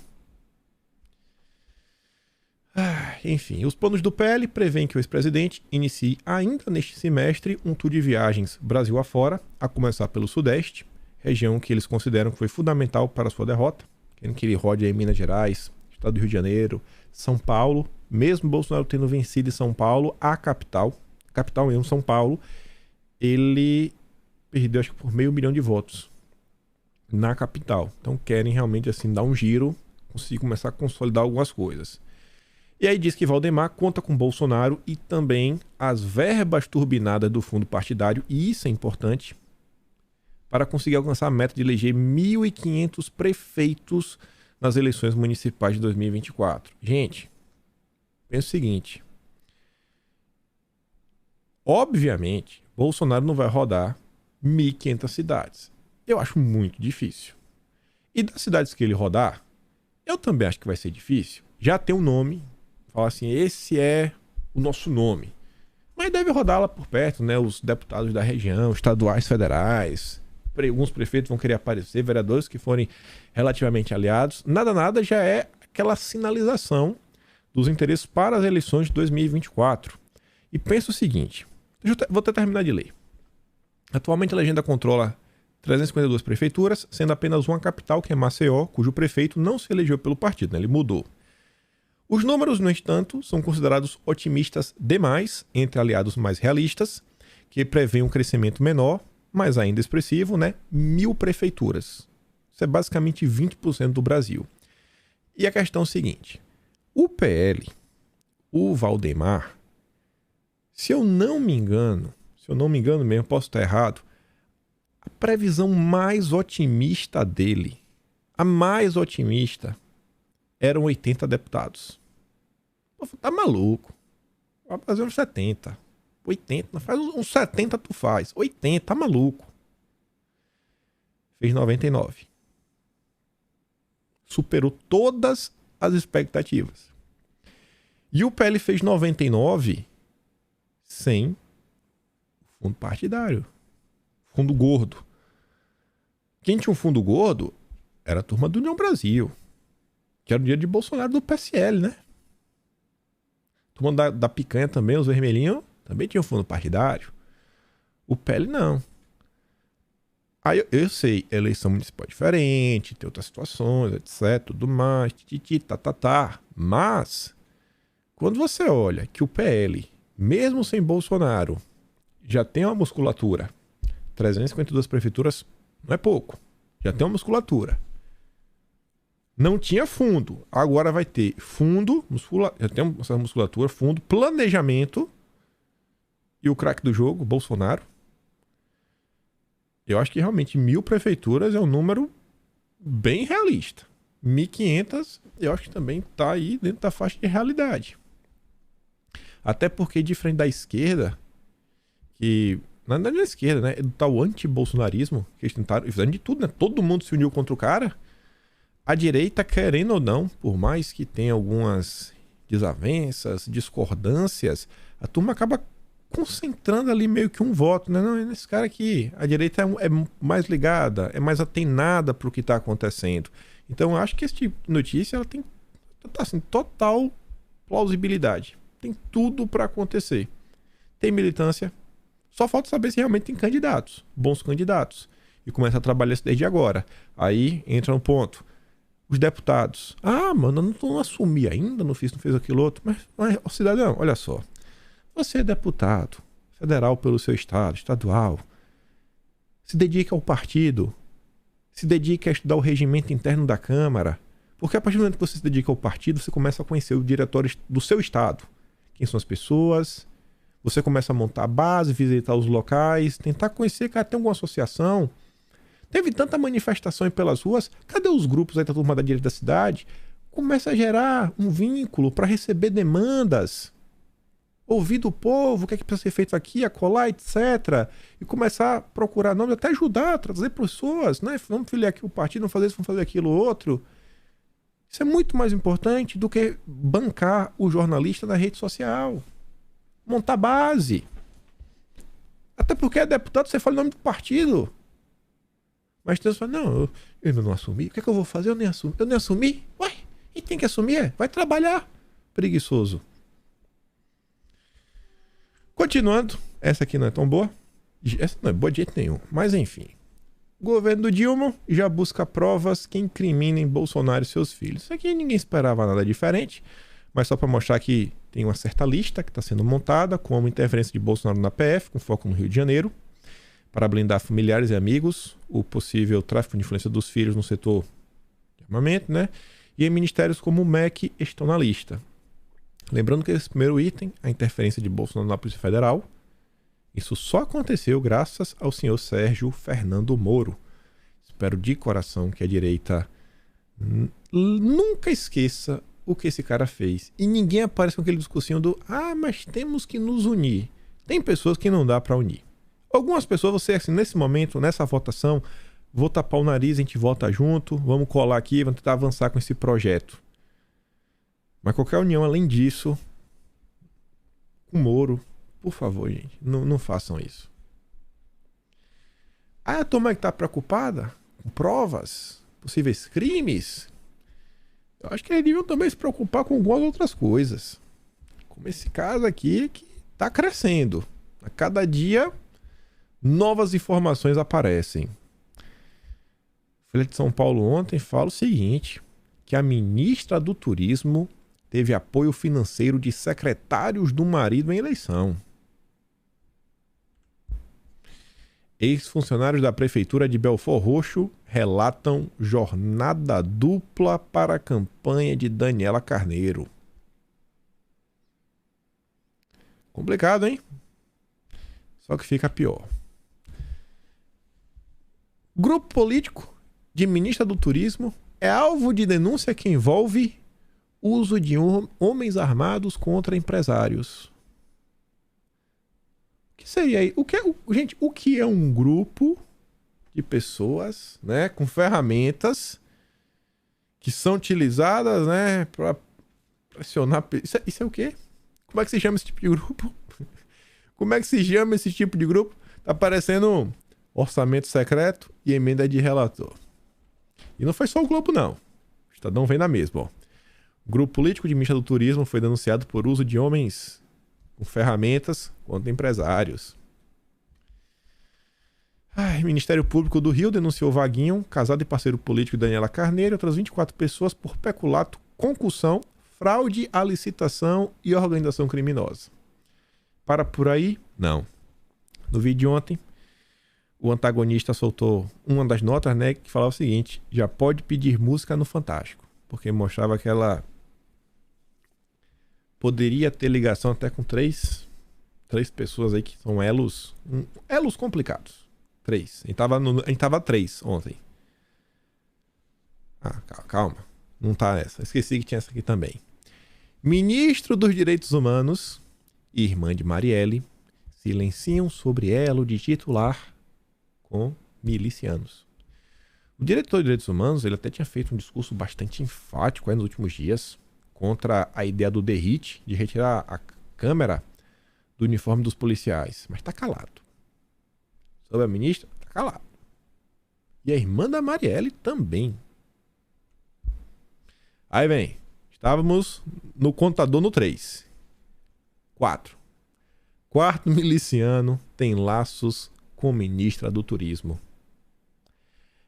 Enfim, os planos do PL prevêem que o ex-presidente inicie ainda neste semestre um tour de viagens Brasil afora, a começar pelo Sudeste, região que eles consideram que foi fundamental para a sua derrota, querendo que ele rode aí em Minas Gerais, Estado do Rio de Janeiro, São Paulo, mesmo Bolsonaro tendo vencido em São Paulo, a capital mesmo, São Paulo, ele perdeu acho que por 500 mil de votos na capital. Então querem realmente assim dar um giro, conseguir começar a consolidar algumas coisas. E aí diz que Valdemar conta com Bolsonaro e também as verbas turbinadas do fundo partidário, e isso é importante, para conseguir alcançar a meta de eleger 1.500 prefeitos nas eleições municipais de 2024. Gente, pensa o seguinte. Obviamente, Bolsonaro não vai rodar 1.500 cidades. Eu acho muito difícil. E das cidades que ele rodar, eu também acho que vai ser difícil. Já tem um nome, fala assim, esse é o nosso nome. Mas deve rodar lá por perto, né? Os deputados da região, estaduais, federais, alguns prefeitos vão querer aparecer, vereadores que forem relativamente aliados. Nada já é aquela sinalização dos interesses para as eleições de 2024. E pensa o seguinte, vou até terminar de ler. Atualmente a legenda controla 352 prefeituras, sendo apenas uma capital, que é Maceió, cujo prefeito não se elegeu pelo partido, né? Ele mudou. Os números, no entanto, são considerados otimistas demais entre aliados mais realistas, que prevêem um crescimento menor, mas ainda expressivo, né? 1.000 prefeituras. Isso é basicamente 20% do Brasil. E a questão é a seguinte, o PL, o Valdemar, se eu não me engano mesmo, posso estar errado, a previsão mais otimista dele, a mais otimista, eram 80 deputados. Tá maluco. Vai fazer uns 70. 80. Não faz uns 70 tu faz. 80, tá maluco. Fez 99. Superou todas as expectativas. E o PL fez 99 sem fundo partidário. Fundo gordo. Quem tinha um fundo gordo era a turma do União Brasil. Que era o dia de Bolsonaro do PSL, né? A turma da picanha também, os vermelhinhos, também tinham fundo partidário. O PL não. Aí eu sei, eleição municipal é diferente, tem outras situações, etc, tudo mais, tá. Mas, quando você olha que o PL, mesmo sem Bolsonaro, já tem uma musculatura, 352 prefeituras não é pouco, já tem uma musculatura. Não tinha fundo, agora vai ter fundo, já tem essa musculatura, fundo, planejamento e o craque do jogo, Bolsonaro. Eu acho que realmente 1.000 prefeituras é um número bem realista. 1.500 eu acho que também está aí dentro da faixa de realidade. Até porque, diferente da esquerda, que não é da esquerda, né? É do tal anti-bolsonarismo, que eles tentaram, fizeram de tudo, né? Todo mundo se uniu contra o cara. A direita, querendo ou não, por mais que tenha algumas desavenças, discordâncias, a turma acaba concentrando ali meio que um voto, né? Não, esse cara aqui, a direita é mais ligada, é mais atenada para o que está acontecendo. Então eu acho que esse tipo de notícia ela tem assim, total plausibilidade. Tem tudo para acontecer. Tem militância. Só falta saber se realmente tem candidatos, bons candidatos. E começa a trabalhar isso desde agora. Aí entra um ponto. Os deputados. Ah, mano, eu não assumi ainda, não fez aquilo outro. Mas cidadão, olha só. Você é deputado federal pelo seu estado, estadual. Se dedique ao partido. Se dedique a estudar o regimento interno da Câmara. Porque a partir do momento que você se dedica ao partido, você começa a conhecer os diretórios do seu estado. Quem são as pessoas. Você começa a montar a base, visitar os locais, tentar conhecer, cara, tem alguma associação. Teve tanta manifestação aí pelas ruas, cadê os grupos aí da turma da direita da cidade? Começa a gerar um vínculo para receber demandas. Ouvir do povo, o que é que precisa ser feito aqui, acolá, etc. E começar a procurar nomes, até ajudar a trazer pessoas, né? Vamos filiar aqui o partido, vamos fazer isso, vamos fazer aquilo outro. Isso é muito mais importante do que bancar o jornalista na rede social. Montar base. Até porque é deputado, você fala o nome do partido. Mas tem gente que fala, não, eu não assumi. O que é que eu vou fazer? Eu nem assumi. Ué, e tem que assumir, vai trabalhar. Preguiçoso. Continuando, essa aqui não é tão boa. Essa não é boa de jeito nenhum. Mas enfim. O governo do Dilma já busca provas que incriminem Bolsonaro e seus filhos. Isso aqui ninguém esperava nada diferente. Mas só para mostrar que tem uma certa lista que está sendo montada, como interferência de Bolsonaro na PF, com foco no Rio de Janeiro, para blindar familiares e amigos, o possível tráfico de influência dos filhos no setor de armamento, né? E em ministérios como o MEC estão na lista. Lembrando que esse primeiro item, a interferência de Bolsonaro na Polícia Federal, isso só aconteceu graças ao senhor Sérgio Fernando Moro. Espero de coração que a direita nunca esqueça o que esse cara fez. E ninguém aparece com aquele discursinho do mas temos que nos unir. Tem pessoas que não dá para unir. Algumas pessoas, você assim, nesse momento, nessa votação, vou tapar o nariz, a gente vota junto, vamos colar aqui, vamos tentar avançar com esse projeto. Mas qualquer união além disso, com o Moro, por favor, gente, não façam isso. A turma que tá preocupada com provas, possíveis crimes, eu acho que eles deviam também se preocupar com algumas outras coisas. Como esse caso aqui que tá crescendo. A cada dia, novas informações aparecem. Folha de São Paulo ontem fala o seguinte, que a ministra do Turismo teve apoio financeiro de secretários do marido em eleição. Ex-funcionários da Prefeitura de Belford Roxo relatam jornada dupla para a campanha de Daniela Carneiro. Complicado, hein? Só que fica pior. Grupo político de ministra do Turismo é alvo de denúncia que envolve uso de homens armados contra empresários. O que seria aí? Gente, o que é um grupo de pessoas, né, com ferramentas que são utilizadas, né, para pressionar... Isso é o quê? Como é que se chama esse tipo de grupo? Como é que se chama esse tipo de grupo? Tá parecendo orçamento secreto e emenda de relator. E não foi só o Globo, não. O Estadão vem na mesma, ó. O grupo político de ministra do Turismo foi denunciado por uso de homens com ferramentas contra empresários. Ministério Público do Rio denunciou Vaguinho, casado e parceiro político de Daniela Carneiro, e outras 24 pessoas por peculato, concussão, fraude à licitação e organização criminosa. Para por aí? Não. No vídeo de ontem, o antagonista soltou uma das notas, né, que falava o seguinte: já pode pedir música no Fantástico, porque mostrava que ela poderia ter ligação até com três pessoas aí que são elos complicados. 3. A gente tava 3 ontem. Calma. Não tá essa. Esqueci que tinha essa aqui também. Ministro dos Direitos Humanos e irmã de Marielle silenciam sobre elo de titular com milicianos. O diretor de Direitos Humanos, ele até tinha feito um discurso bastante enfático aí nos últimos dias contra a ideia do DERIT de retirar a câmera do uniforme dos policiais. Mas tá calado. Sobre a ministra, tá calado. E a irmã da Marielle também. Aí vem. Estávamos no contador no 3. 4. Quarto miliciano tem laços com ministra do Turismo.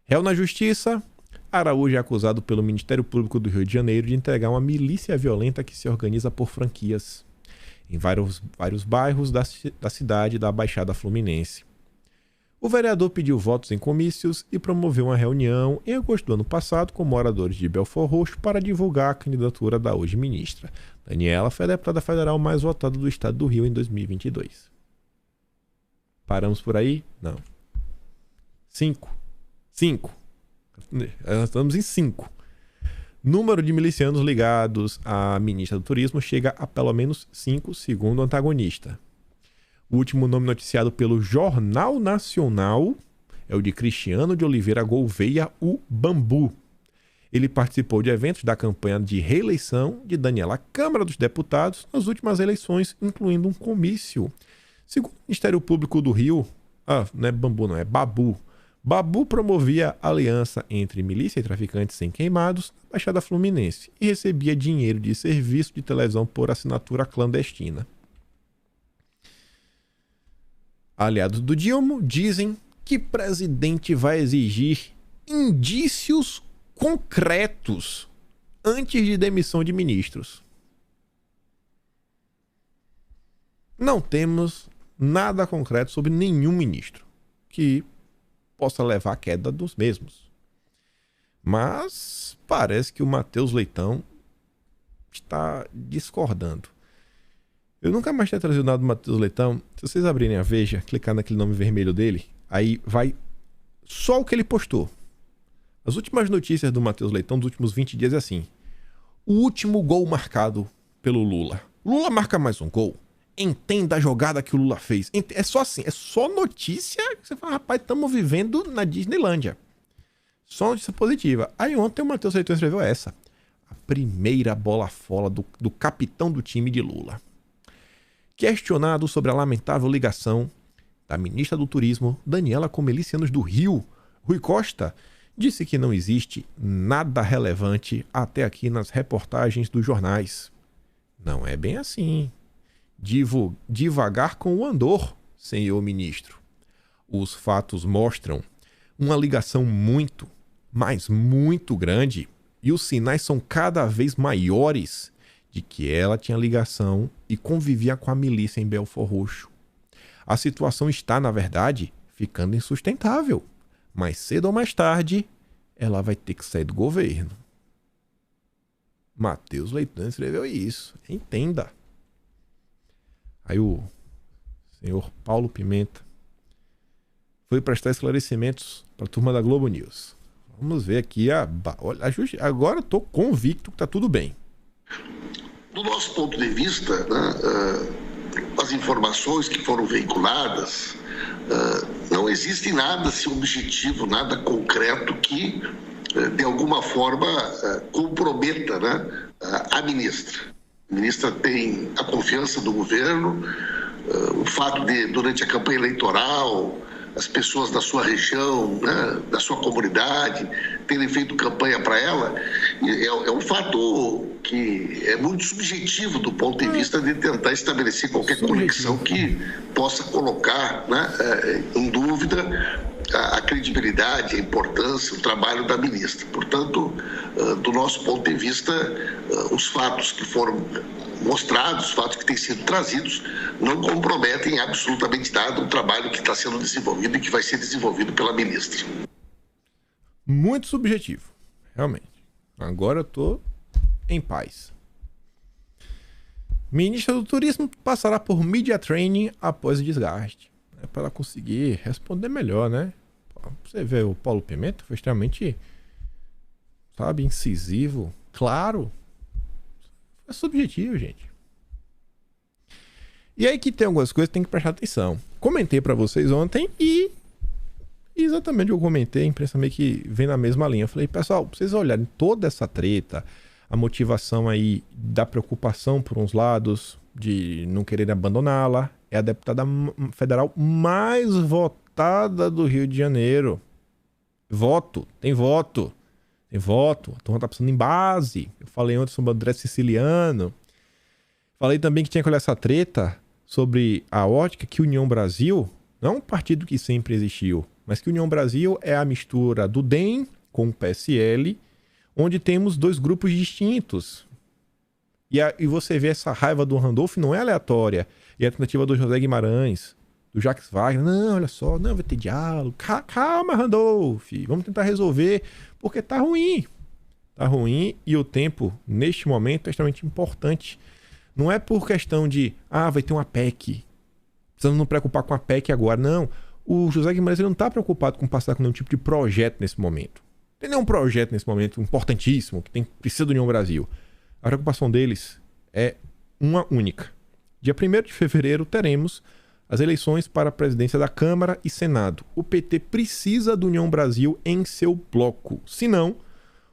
Réu na Justiça, Araújo é acusado pelo Ministério Público do Rio de Janeiro de entregar uma milícia violenta que se organiza por franquias em vários bairros da cidade da Baixada Fluminense. O vereador pediu votos em comícios e promoveu uma reunião em agosto do ano passado com moradores de Belford Roxo para divulgar a candidatura da hoje ministra. Daniela foi a deputada federal mais votada do estado do Rio em 2022. Paramos por aí? Não. 5. Nós estamos em 5. Número de milicianos ligados à ministra do Turismo chega a pelo menos 5, segundo o antagonista. O último nome noticiado pelo Jornal Nacional é o de Cristiano de Oliveira Gouveia, o Bambu. Ele participou de eventos da campanha de reeleição de Daniela à Câmara dos Deputados nas últimas eleições, incluindo um comício. Segundo o Ministério Público do Rio, não é Bambu não, é Babu. Babu promovia aliança entre milícia e traficantes sem queimados na Baixada Fluminense e recebia dinheiro de serviço de televisão por assinatura clandestina. Aliados do Dilma dizem que o presidente vai exigir indícios concretos antes de demissão de ministros. Não temos nada concreto sobre nenhum ministro que possa levar à queda dos mesmos. Mas parece que o Matheus Leitão está discordando. Eu nunca mais tinha trazido nada do Matheus Leitão. Se vocês abrirem a Veja, clicar naquele nome vermelho dele, aí vai só o que ele postou. As últimas notícias do Matheus Leitão dos últimos 20 dias é assim: o último gol marcado pelo Lula. Lula marca mais um gol. Entenda a jogada que o Lula fez. É só assim, é só notícia que você fala, rapaz, estamos vivendo na Disneylândia. Só notícia positiva. Aí ontem o Matheus Leitão escreveu essa: a primeira bola fora do capitão do time de Lula. Questionado sobre a lamentável ligação da ministra do Turismo, Daniela, com milicianos do Rio, Rui Costa disse que não existe nada relevante até aqui nas reportagens dos jornais. Não é bem assim. Devagar com o andor, senhor ministro. Os fatos mostram uma ligação muito, mas muito grande, e os sinais são cada vez maiores de que ela tinha ligação e convivia com a milícia em Belford Roxo. A situação está, na verdade, ficando insustentável. Mais cedo ou mais tarde, ela vai ter que sair do governo. Matheus Leitão escreveu isso. Entenda. Aí o senhor Paulo Pimenta foi prestar esclarecimentos para a turma da Globo News. Vamos ver aqui agora eu estou convicto que está tudo bem. Do nosso ponto de vista, né, as informações que foram veiculadas, não existe nada assim, objetivo, nada concreto que, de alguma forma, comprometa, né, a ministra. A ministra tem a confiança do governo, o fato de, durante a campanha eleitoral, as pessoas da sua região, né, da sua comunidade, terem feito campanha para ela, é um fato que é muito subjetivo do ponto de vista de tentar estabelecer qualquer conexão que possa colocar, né, em dúvida a credibilidade, a importância, o trabalho da ministra. Portanto, do nosso ponto de vista, os fatos que foram mostrados, os fatos que têm sido trazidos, não comprometem absolutamente nada o trabalho que está sendo desenvolvido e que vai ser desenvolvido pela ministra. Muito subjetivo, realmente. Agora eu estou em paz. Ministra do Turismo passará por media training após o desgaste. Para ela conseguir responder melhor, né? Você vê, o Paulo Pimenta foi extremamente, sabe, incisivo, claro. É subjetivo, gente. E aí que tem algumas coisas que tem que prestar atenção. Comentei para vocês ontem e exatamente eu comentei, a imprensa meio que vem na mesma linha. Eu falei, pessoal, pra vocês olharem toda essa treta, a motivação aí da preocupação por uns lados, de não querer abandoná-la, é a deputada federal mais votada do Rio de Janeiro. Tem voto. A turma tá precisando em base. Eu falei ontem sobre o André Siciliano. Falei também que tinha que olhar essa treta sobre a ótica que União Brasil não é um partido que sempre existiu, mas que União Brasil é a mistura do DEM com o PSL, onde temos dois grupos distintos. E você vê essa raiva do Randolph não é aleatória. E a tentativa do José Guimarães, do Jacques Wagner, não, olha só, não, vai ter diálogo. Calma, Randolph, vamos tentar resolver, porque tá ruim. Tá ruim e o tempo, neste momento, é extremamente importante. Não é por questão de, vai ter uma PEC. Precisamos não preocupar com a PEC agora. Não, o José Guimarães ele não está preocupado com passar com nenhum tipo de projeto nesse momento. Não tem nenhum projeto nesse momento importantíssimo que precisa do União Brasil. A preocupação deles é uma única. Dia 1º de fevereiro teremos as eleições para a presidência da Câmara e Senado. O PT precisa do União Brasil em seu bloco. Senão,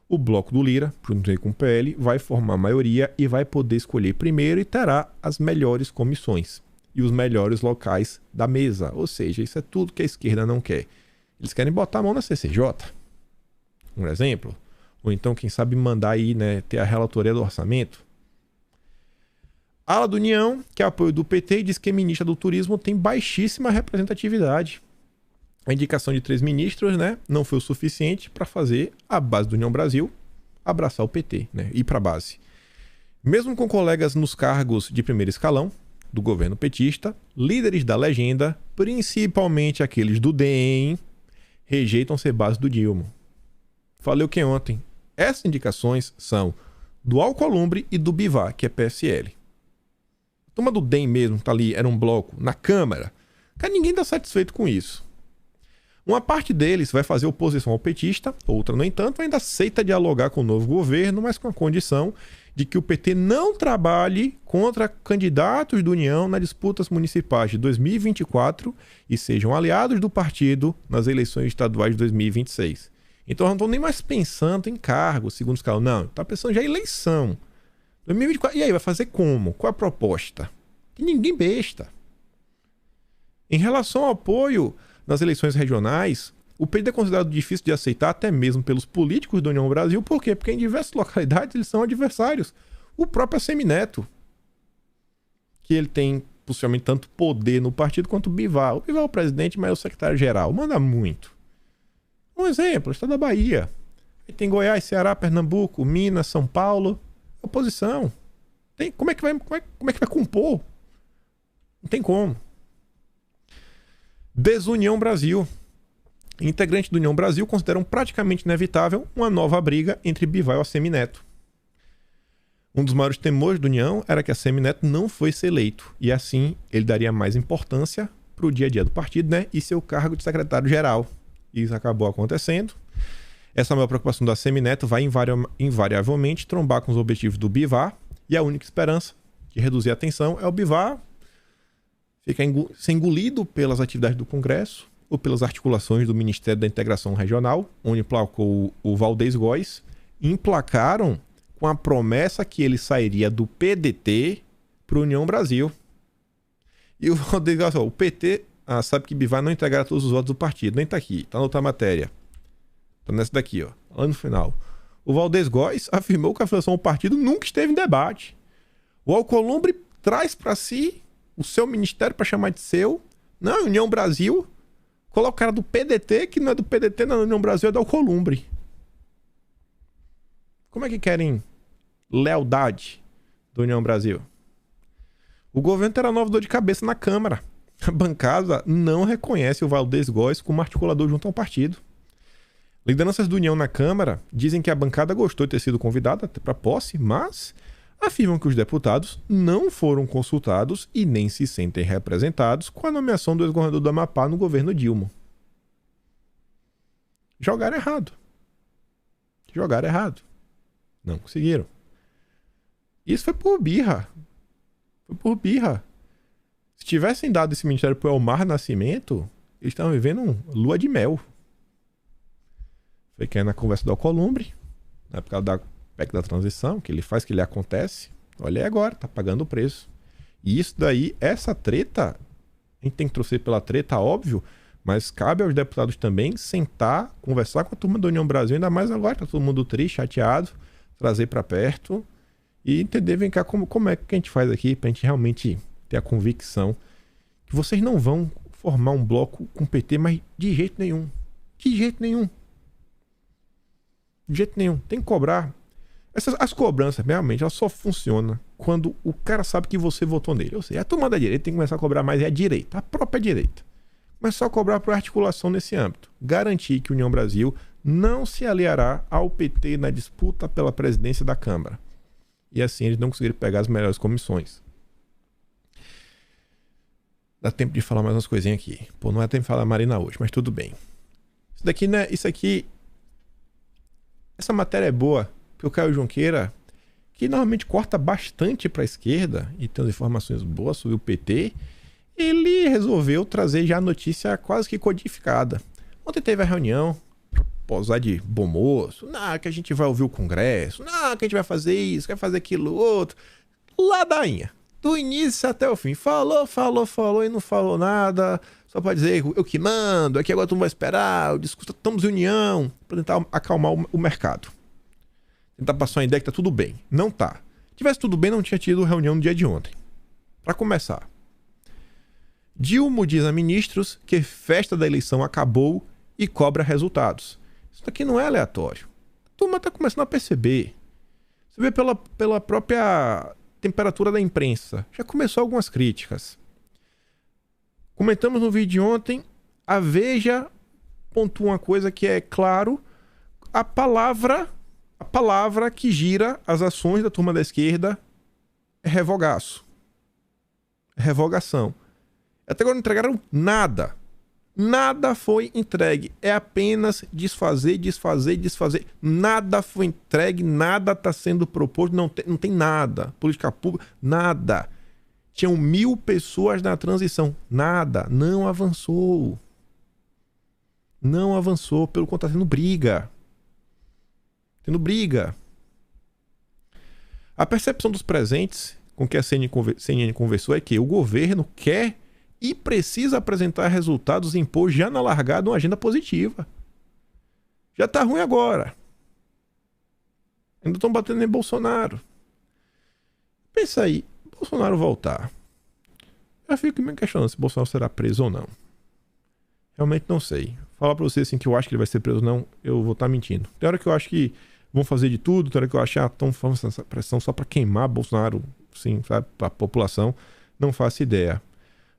o bloco do Lira, junto com o PL, vai formar maioria e vai poder escolher primeiro e terá as melhores comissões. e os melhores locais da mesa. Ou seja, isso é tudo que a esquerda não quer. Eles querem botar a mão na CCJ, um exemplo. Ou então, quem sabe, mandar aí, né, ter a relatoria do orçamento. A ala do União, que é apoio do PT, diz que a ministra do Turismo tem baixíssima representatividade. A indicação de 3 ministros, né, não foi o suficiente para fazer a base do União Brasil abraçar o PT, né, ir para a base. Mesmo com colegas nos cargos de primeiro escalão do governo petista, líderes da legenda, principalmente aqueles do DEM, rejeitam ser base do Dilma. Falei o que ontem. Essas indicações são do Alcolumbre e do Bivar, que é PSL. A turma do DEM mesmo, tá ali, era um bloco na Câmara. Cara, ninguém tá satisfeito com isso. Uma parte deles vai fazer oposição ao petista, outra, no entanto, ainda aceita dialogar com o novo governo, mas com a condição de que o PT não trabalhe contra candidatos do União nas disputas municipais de 2024 e sejam aliados do partido nas eleições estaduais de 2026. Então não estão nem mais pensando em cargo, segundo os caras. Não, está pensando já em eleição. 2024. E aí, vai fazer como? Qual a proposta? E ninguém besta. Em relação ao apoio nas eleições regionais, o PT é considerado difícil de aceitar até mesmo pelos políticos da União Brasil. Por quê? Porque em diversas localidades eles são adversários. O próprio Semineto, que ele tem possivelmente tanto poder no partido quanto o Bivar. O Bivar é o presidente, mas é o secretário-geral. Manda muito. Um exemplo, o estado da Bahia. Aí tem Goiás, Ceará, Pernambuco, Minas, São Paulo. Oposição. Como é que vai compor? Não tem como. Desunião Brasil. Integrantes do União Brasil consideram praticamente inevitável uma nova briga entre Bivar e o Semineto. Um dos maiores temores do União era que a Semineto não fosse eleito. E assim ele daria mais importância para o dia a dia do partido, né? E seu cargo de secretário-geral. Isso acabou acontecendo. Essa maior preocupação da Semineto vai invariavelmente trombar com os objetivos do Bivar. E a única esperança de reduzir a tensão é o Bivar ficar ser engolido pelas atividades do Congresso ou pelas articulações do Ministério da Integração Regional, onde emplacou o Valdez Góes, e emplacaram com a promessa que ele sairia do PDT para a União Brasil. E o Valdez Góes, o PT sabe que Bivar não integrará todos os votos do partido, nem tá aqui, tá na outra matéria. Tá nessa daqui, ó, lá no final. O Valdez Góes afirmou que a filiação ao partido nunca esteve em debate. O Alcolumbre traz para si o seu ministério para chamar de seu. Não, União Brasil. Coloca o cara do PDT, que não é do PDT na União Brasil, é do Alcolumbre. Como é que querem lealdade da União Brasil? O governo terá nova dor de cabeça na Câmara. A bancada não reconhece o Valdez Góes como articulador junto ao partido. Lideranças do União na Câmara dizem que a bancada gostou de ter sido convidada para posse, mas afirmam que os deputados não foram consultados e nem se sentem representados com a nomeação do ex-governador do Amapá no governo Dilma. Jogaram errado. Não conseguiram. Isso foi por birra. Se tivessem dado esse ministério para o Elmar Nascimento, eles estavam vivendo lua de mel. Foi que aí na conversa do Alcolumbre, na época da PEC da transição, que ele faz, que ele acontece. Olha aí agora, tá pagando o preço. E isso daí, essa treta, a gente tem que torcer pela treta, óbvio, mas cabe aos deputados também sentar, conversar com a turma da União Brasil, ainda mais agora, tá todo mundo triste, chateado, trazer para perto e entender, vem cá, como é que a gente faz aqui pra gente realmente ter a convicção que vocês não vão formar um bloco com o PT, mas de jeito nenhum. Tem que cobrar. As cobranças, realmente, elas só funcionam quando o cara sabe que você votou nele. Ou seja, a turma da direita tem que começar a cobrar mais a direita, a própria direita. Começar a cobrar por articulação nesse âmbito. Garantir que a União Brasil não se aliará ao PT na disputa pela presidência da Câmara. E assim eles não conseguirem pegar as melhores comissões. Dá tempo de falar mais umas coisinhas aqui. Pô, não é tempo de falar Marina hoje, mas tudo bem. Isso daqui, né? Isso aqui... Essa matéria é boa, porque o Caio Junqueira, que normalmente corta bastante para a esquerda e tem as informações boas sobre o PT, ele resolveu trazer já a notícia quase que codificada. Ontem teve a reunião, posar de bom moço, não, que a gente vai ouvir o Congresso, não, que a gente vai fazer isso, vai fazer aquilo outro. Ladainha. Do início até o fim. Falou e não falou nada. Só pra dizer, eu que mando, aqui agora tu não vai esperar, o discurso, estamos em união, pra tentar acalmar o mercado. Tentar passar uma ideia que tá tudo bem. Não tá. Se tivesse tudo bem, não tinha tido reunião no dia de ontem. Pra começar. Dilma diz a ministros que festa da eleição acabou e cobra resultados. Isso aqui não é aleatório. A turma tá começando a perceber. Você vê pela própria temperatura da imprensa. Já começou algumas críticas. Comentamos no vídeo de ontem, a Veja pontua uma coisa que é claro, a palavra que gira as ações da turma da esquerda é revogaço. É revogação. Até agora não entregaram nada. Nada foi entregue. É apenas desfazer. Nada foi entregue, nada está sendo proposto, não tem nada. Política pública, nada. Tinham 1.000 pessoas na transição. Nada. Não avançou. Não avançou. Pelo contrário, tendo briga. A percepção dos presentes com que a CNN conversou é que o governo quer e precisa apresentar resultados e impor já na largada uma agenda positiva. Já tá ruim agora. Ainda estão batendo em Bolsonaro. Pensa aí, Bolsonaro voltar. Eu fico me questionando se Bolsonaro será preso ou não. Realmente não sei. Falar pra você assim que eu acho que ele vai ser preso ou não, eu vou estar mentindo. Tem hora que eu acho que vão fazer de tudo, tem hora que eu acho que estão fazendo essa pressão só pra queimar Bolsonaro, sim, sabe, pra população. Não faço ideia.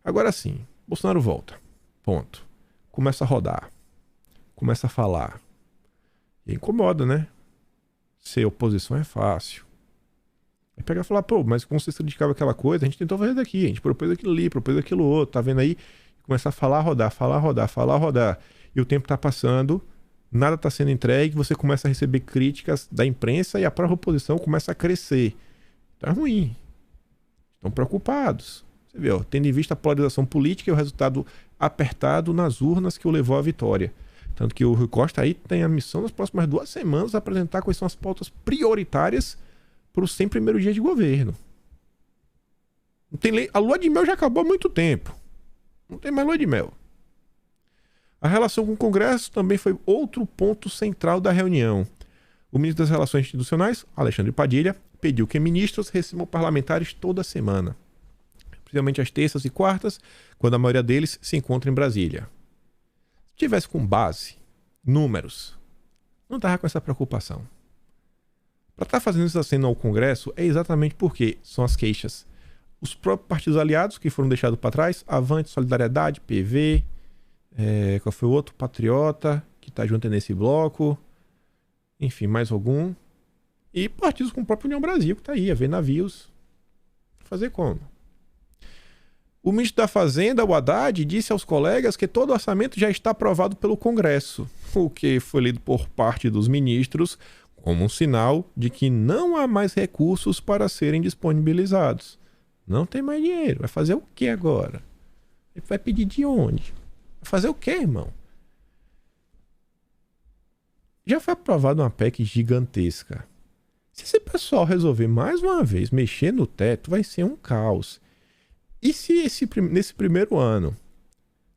Agora sim, Bolsonaro volta. Ponto. Começa a rodar. Começa a falar. E incomoda, né? Ser oposição é fácil. Aí pegar e falar, pô, mas como você criticava aquela coisa, a gente tentou fazer daqui, a gente propôs aquilo ali, propôs aquilo outro, tá vendo aí? E começa a falar, rodar. E o tempo tá passando, nada tá sendo entregue, você começa a receber críticas da imprensa e a própria oposição começa a crescer. Tá ruim. Estão preocupados. Você vê, ó, tendo em vista a polarização política e o resultado apertado nas urnas que o levou à vitória. Tanto que o Rui Costa aí tem a missão nas próximas 2 semanas apresentar quais são as pautas prioritárias para os 100 primeiros dias de governo. Não tem lei. A lua de mel já acabou há muito tempo. Não tem mais lua de mel. A relação com o Congresso também foi outro ponto central da reunião. O ministro das Relações Institucionais, Alexandre Padilha, pediu que ministros recebam parlamentares toda semana. Principalmente às terças e quartas, quando a maioria deles se encontra em Brasília. Se tivesse com base, números, não estava com essa preocupação. Para estar fazendo isso assim ao Congresso é exatamente porque são as queixas. Os próprios partidos aliados que foram deixados para trás, Avante, Solidariedade, PV, qual foi o outro? Patriota, que está junto nesse bloco, enfim, mais algum. E partidos como o próprio União Brasil, que está aí, a ver navios. Fazer como? O ministro da Fazenda, o Haddad, disse aos colegas que todo o orçamento já está aprovado pelo Congresso, o que foi lido por parte dos ministros como um sinal de que não há mais recursos para serem disponibilizados. Não tem mais dinheiro. Vai fazer o que agora? Ele vai pedir de onde? Vai fazer o que, irmão? Já foi aprovada uma PEC gigantesca. Se esse pessoal resolver mais uma vez mexer no teto, vai ser um caos. E se nesse primeiro ano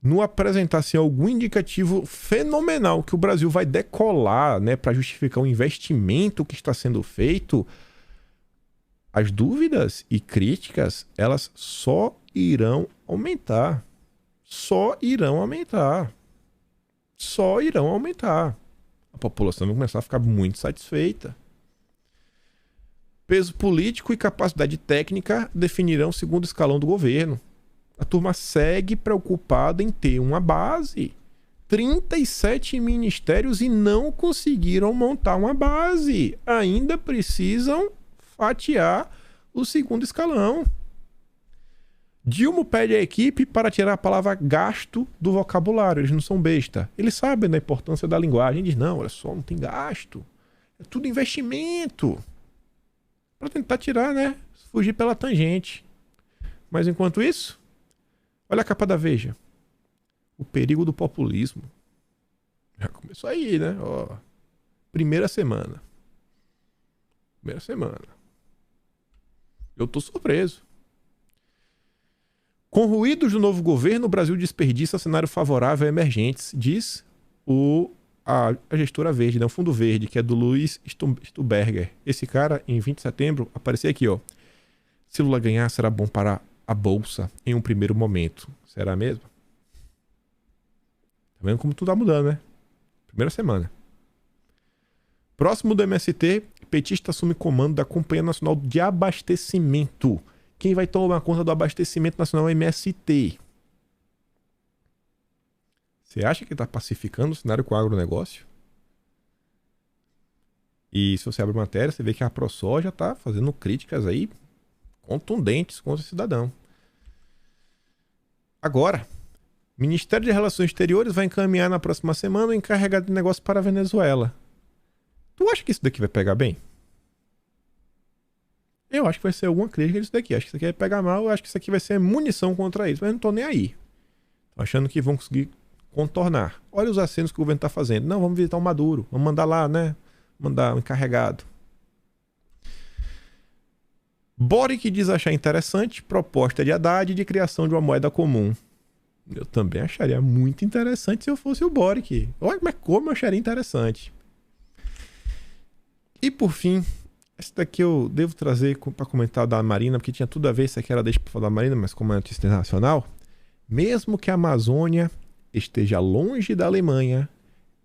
não apresentasse algum indicativo fenomenal que o Brasil vai decolar, né, para justificar o investimento que está sendo feito, as dúvidas e críticas, elas só irão aumentar. Só irão aumentar. A população vai começar a ficar muito satisfeita. Peso político e capacidade técnica definirão o segundo escalão do governo. A turma segue preocupada em ter uma base. 37 ministérios e não conseguiram montar uma base. Ainda precisam fatiar o segundo escalão. Dilma pede à equipe para tirar a palavra gasto do vocabulário. Eles não são besta. Eles sabem da importância da linguagem. Diz, não, olha só, não tem gasto. É tudo investimento. Para tentar tirar, né? Fugir pela tangente. Mas enquanto isso, olha a capa da Veja. O perigo do populismo. Já começou aí, né? Ó, primeira semana. Eu tô surpreso. Com ruídos do novo governo, o Brasil desperdiça cenário favorável a emergentes, diz a gestora verde, né? O Fundo Verde, que é do Luiz Stuberger. Esse cara, em 20 de setembro, apareceu aqui, ó. Se Lula ganhar, será bom para a Bolsa em um primeiro momento. Será mesmo? Tá vendo como tudo tá mudando, né? Primeira semana. Próximo do MST, petista assume comando da Companhia Nacional de Abastecimento. Quem vai tomar conta do abastecimento nacional é o MST. Você acha que está pacificando o cenário com o agronegócio? E se você abre matéria, você vê que a ProSoja está fazendo críticas aí contundentes contra o cidadão. Agora, o Ministério de Relações Exteriores vai encaminhar na próxima semana o encarregado de negócio para a Venezuela. Tu acha que isso daqui vai pegar bem? Eu acho que vai ser alguma crítica disso daqui. Acho que isso aqui vai pegar mal. Eu acho que isso aqui vai ser munição contra isso. Mas eu não tô nem aí. Tô achando que vão conseguir contornar. Olha os acenos que o governo tá fazendo. Não, vamos visitar o Maduro. Vamos mandar lá, né? Mandar um encarregado. Boric diz achar interessante proposta de Haddad de criação de uma moeda comum. Eu também acharia muito interessante se eu fosse o Boric. Olha como eu acharia interessante. E por fim, esse daqui eu devo trazer para comentar da Marina, porque tinha tudo a ver, isso aqui era deixa para falar da Marina, mas como é notícia internacional, mesmo que a Amazônia esteja longe da Alemanha,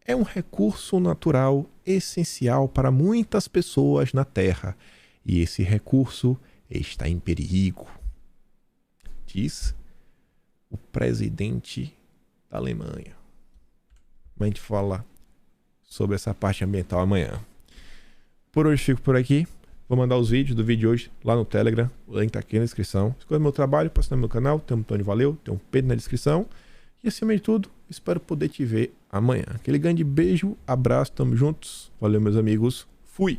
é um recurso natural essencial para muitas pessoas na Terra. E esse recurso está em perigo, diz o presidente da Alemanha. A gente fala sobre essa parte ambiental amanhã. Por hoje fico por aqui. Vou mandar os vídeos do vídeo de hoje lá no Telegram. O link tá aqui na descrição. Escolha meu trabalho, passe no meu canal. Tem um Tony Valeu, tem um Pedro na descrição. E acima de tudo, espero poder te ver amanhã. Aquele grande beijo, abraço, tamo juntos. Valeu, meus amigos. Fui!